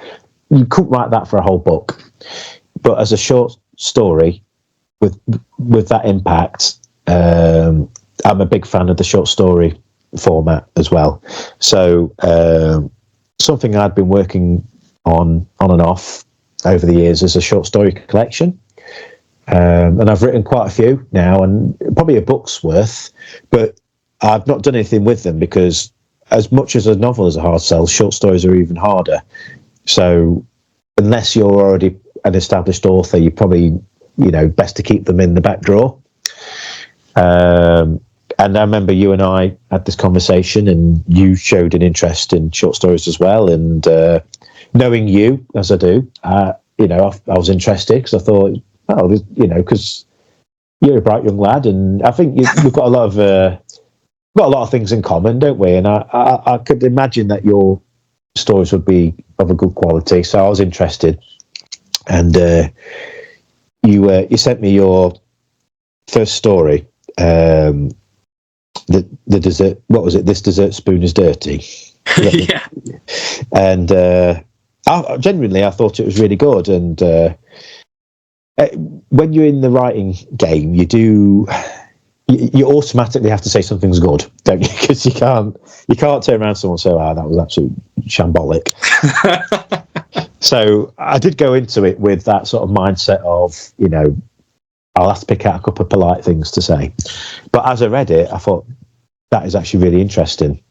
you couldn't write that for a whole book. But as a short story with that impact, I'm a big fan of the short story format as well. So something I'd been working on and off over the years is a short story collection. And I've written quite a few now, and probably a book's worth, but I've not done anything with them, because as much as a novel is a hard sell, short stories are even harder. So unless you're already an established author, you probably, best to keep them in the back drawer. And I remember you and I had this conversation, and you showed an interest in short stories as well. And knowing you as I do, you know, I was interested because I thought, oh, you know, because you're a bright young lad, and I think we've got a lot of things in common, don't we? And I could imagine that your stories would be of a good quality, so I was interested. And you sent me your first story, the dessert. What was it? This dessert spoon is dirty. Yeah. And genuinely, I thought it was really good. And when you're in the writing game, you automatically have to say something's good, don't you? Because you can't turn around to someone and say, "Oh, that was absolutely shambolic." So I did go into it with that sort of mindset of, you know, I'll have to pick out a couple of polite things to say. But as I read it, I thought that is actually really interesting.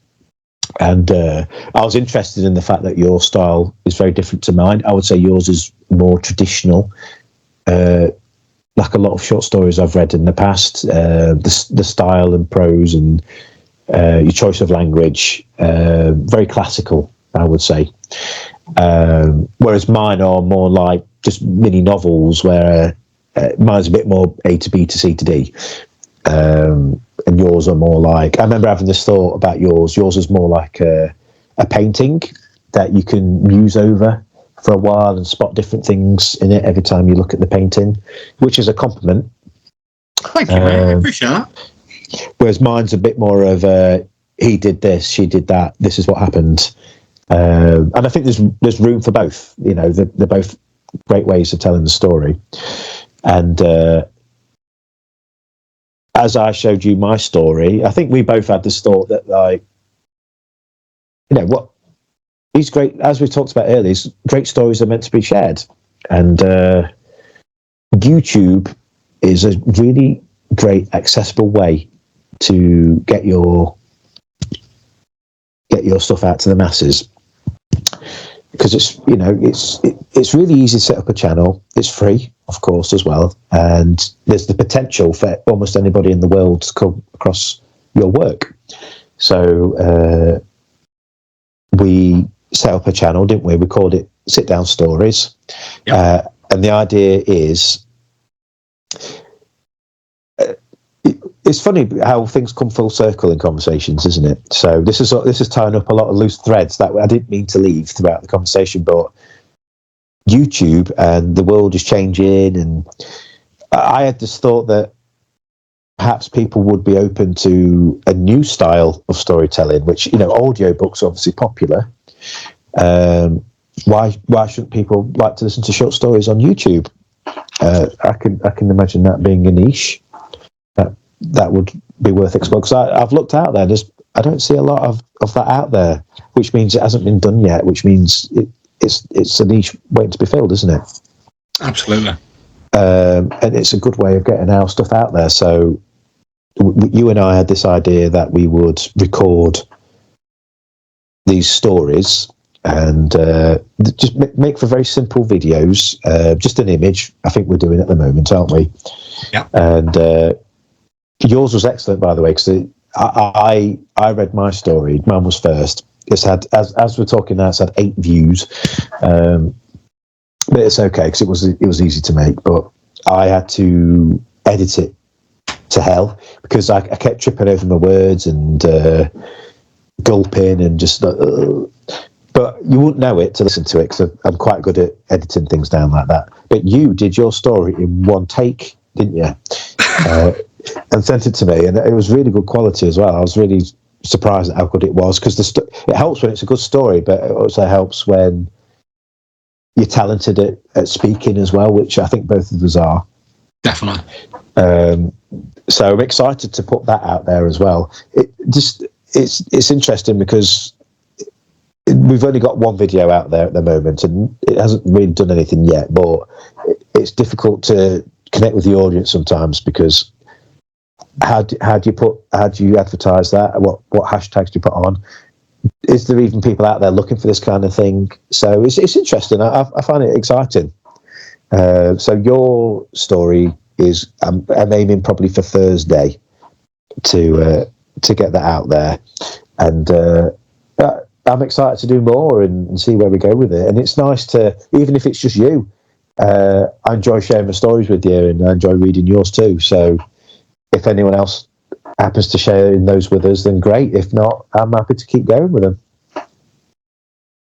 And I was interested in the fact that your style is very different to mine. I would say yours is more traditional, like a lot of short stories I've read in the past. The style and prose and your choice of language, very classical, I would say. Whereas mine are more like just mini novels, where mine's a bit more A to B to C to D. And yours are more like, I remember having this thought about yours. Yours is more like a painting that you can muse over for a while and spot different things in it every time you look at the painting, which is a compliment. Thank you, mate. I appreciate that. Whereas mine's a bit more of he did this, she did that, this is what happened. And I think there's room for both. You know, they're both great ways of telling the story. And as I showed you my story, I think we both had this thought that, like, you know, what these great, as we talked about earlier, these great stories are meant to be shared. And YouTube is a really great, accessible way to get your stuff out to the masses. Because it's, you know, it's really easy to set up a channel. It's free, of course, as well, and there's the potential for almost anybody in the world to come across your work. So we set up a channel, didn't we? We called it Sit Down Stories. Yep. And the idea is, it's funny how things come full circle in conversations, isn't it? So this is tying up a lot of loose threads that I didn't mean to leave throughout the conversation, but YouTube and the world is changing, and I had this thought that perhaps people would be open to a new style of storytelling, which, you know, audiobooks are obviously popular. Why shouldn't people like to listen to short stories on YouTube? I can imagine that being a niche that would be worth exploring, because I've looked out there. I don't see a lot of that out there, which means it hasn't been done yet, which means it's a niche waiting to be filled, isn't it? Absolutely. And it's a good way of getting our stuff out there. So you and I had this idea that we would record these stories and just make for very simple videos, just an image. I think we're doing at the moment, aren't we? Yeah. And yours was excellent, by the way, because I read my story. Mine was first. It's had, as we're talking now, it's had 8 views, but it's okay because it was easy to make. But I had to edit it to hell because I kept tripping over my words and gulping and just. But you wouldn't know it to listen to it because I'm quite good at editing things down like that. But you did your story in one take, didn't you? And sent it to me, and it was really good quality as well. I was really surprised at how good it was, because it helps when it's a good story, but it also helps when you're talented at speaking as well, which I think both of us are. Definitely. So I'm excited to put that out there as well. It's interesting because we've only got one video out there at the moment, and it hasn't really done anything yet. But it's difficult to connect with the audience sometimes because. How do you advertise that? What hashtags do you put on? Is there even people out there looking for this kind of thing? So it's interesting. I find it exciting. So your story is I'm aiming probably for Thursday to get that out there, and I'm excited to do more and see where we go with it. And it's nice to, even if it's just you, I enjoy sharing my stories with you, and I enjoy reading yours too. So if anyone else happens to share in those with us, then great. If not, I'm happy to keep going with them.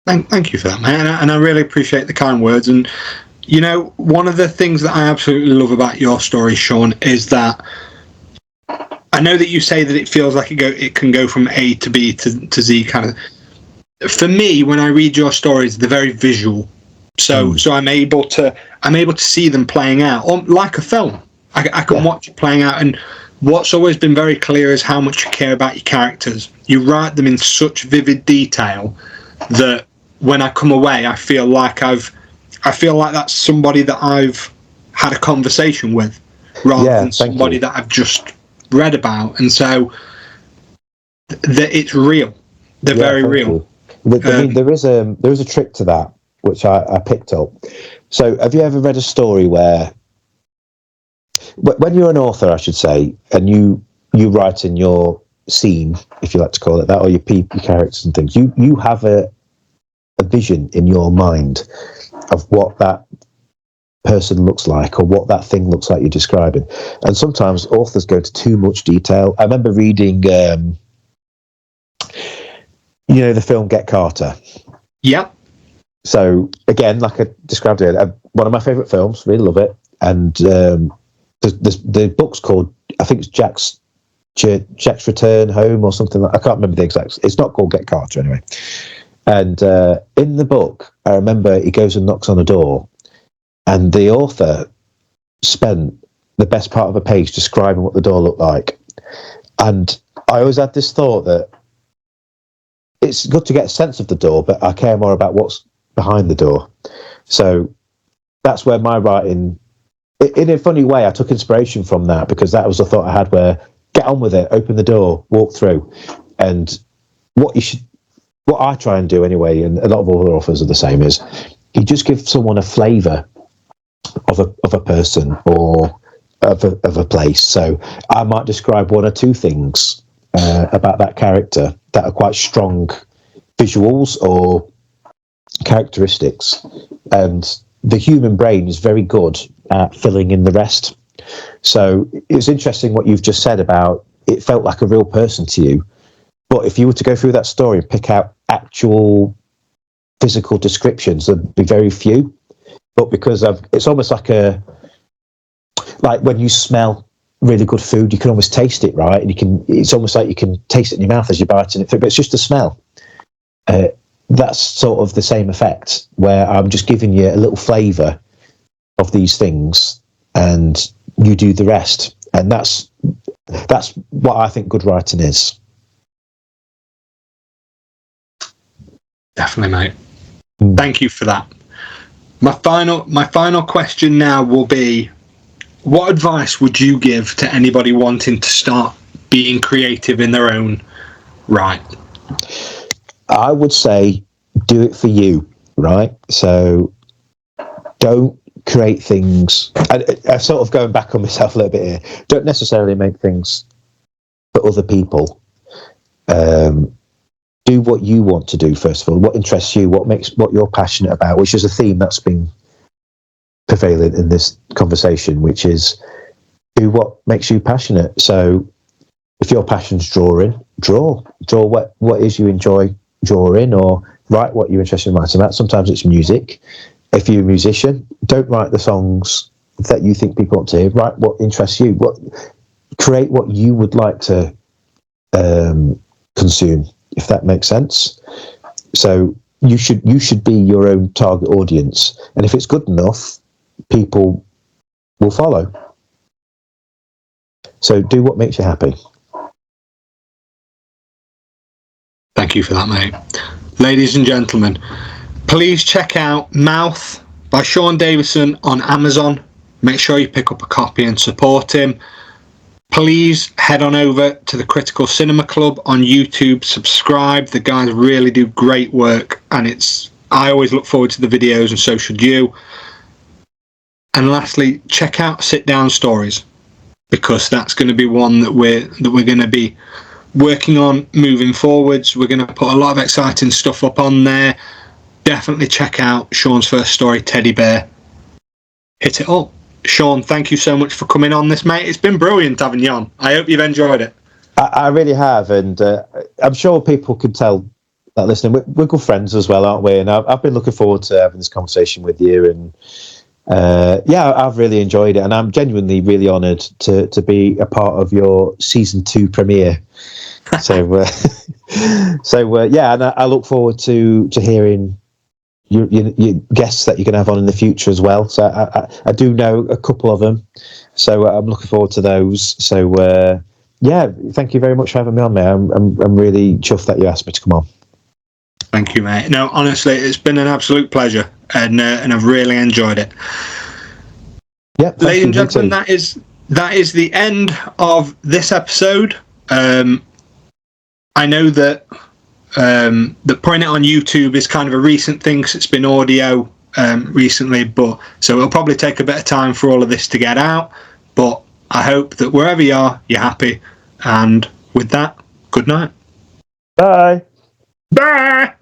Thank you for that, man. And I really appreciate the kind words. And, you know, one of the things that I absolutely love about your story, Sean, is that I know that you say that it feels like it can go from A to B to Z kind of. For me, when I read your stories, they're very visual. So I'm able to see them playing out like a film. I can watch it playing out, and what's always been very clear is how much you care about your characters. You write them in such vivid detail that when I come away, I feel like that's somebody that I've had a conversation with, rather than somebody that I've just read about. And so it's real. They're very real. I mean, there is a trick to that which I picked up. So, have you ever read a story where, when you're an author, I should say, and you write in your scene, if you like to call it that, or your characters and things, you have a vision in your mind of what that person looks like, or what that thing looks like you're describing. And sometimes authors go into too much detail. I remember reading, the film Get Carter. Yeah. So again, like I described it, one of my favourite films, really love it. And the book's called, I think it's Jack's Return Home or something like, I can't remember the exact. It's not called Get Carter anyway. And in the book, I remember he goes and knocks on a door, and the author spent the best part of a page describing what the door looked like. And I always had this thought that it's good to get a sense of the door, but I care more about what's behind the door. So that's where my writing, in a funny way, I took inspiration from that, because that was a thought I had, where get on with it, open the door, walk through. And what I try and do anyway, and a lot of other authors are the same, is you just give someone a flavour of a person or of a place. So I might describe one or two things about that character that are quite strong visuals or characteristics, and the human brain is very good at filling in the rest. So it's interesting what you've just said about it felt like a real person to you, but if you were to go through that story and pick out actual physical descriptions, there'd be very few. But because it's almost like when you smell really good food, you can almost taste it, right? And it's almost like you can taste it in your mouth as you're biting it through, but it's just a smell. That's sort of the same effect, where I'm just giving you a little flavour of these things, and you do the rest. And that's what I think good writing is. Definitely, mate. Thank you for that. My final question now will be, what advice would you give to anybody wanting to start being creative in their own right? I would say do it for you, right? So don't create things. I'm sort of going back on myself a little bit here. Don't necessarily make things for other people. Do what you want to do, first of all. What interests you, what you're passionate about, which is a theme that's been prevalent in this conversation, which is do what makes you passionate. So if your passion's drawing, draw what is you enjoy drawing, or write what you're interested in writing about. Sometimes it's music. If you're a musician, don't write the songs that you think people want to hear. Write what interests you. Create what you would like to consume, if that makes sense. So you should be your own target audience, and if it's good enough, people will follow. So do what makes you happy. Thank you for that, mate. Ladies and gentlemen, please check out Mouth by Sean Davison on Amazon. Make sure you pick up a copy and support him. Please head on over to the Critical Cinema Club on YouTube. Subscribe. The guys really do great work, and I always look forward to the videos, and so should you. And lastly, check out Sit Down Stories, because that's going to be one that we're going to be working on moving forwards. We're going to put a lot of exciting stuff up on there. Definitely check out Sean's first story, Teddy Bear. Hit it up. Sean, thank you so much for coming on this, mate. It's been brilliant having you on. I hope you've enjoyed it. I really have, and I'm sure people can tell that listening. We're good friends as well, aren't we? And I've been looking forward to having this conversation with you, and I've really enjoyed it, and I'm genuinely really honoured to be a part of your season 2 premiere. So, and I look forward to hearing your guests that you're going to have on in the future as well. So I do know a couple of them, so I'm looking forward to those. So thank you very much for having me on, mate. I'm really chuffed that you asked me to come on. Thank you, mate. No, honestly, it's been an absolute pleasure, and I've really enjoyed it. Yep, ladies and gentlemen, that is the end of this episode. I know that putting it on YouTube is kind of a recent thing, because it's been audio recently, but so it'll probably take a bit of time for all of this to get out. But I hope that wherever you are, you're happy. And with that, good night. Bye. Bye.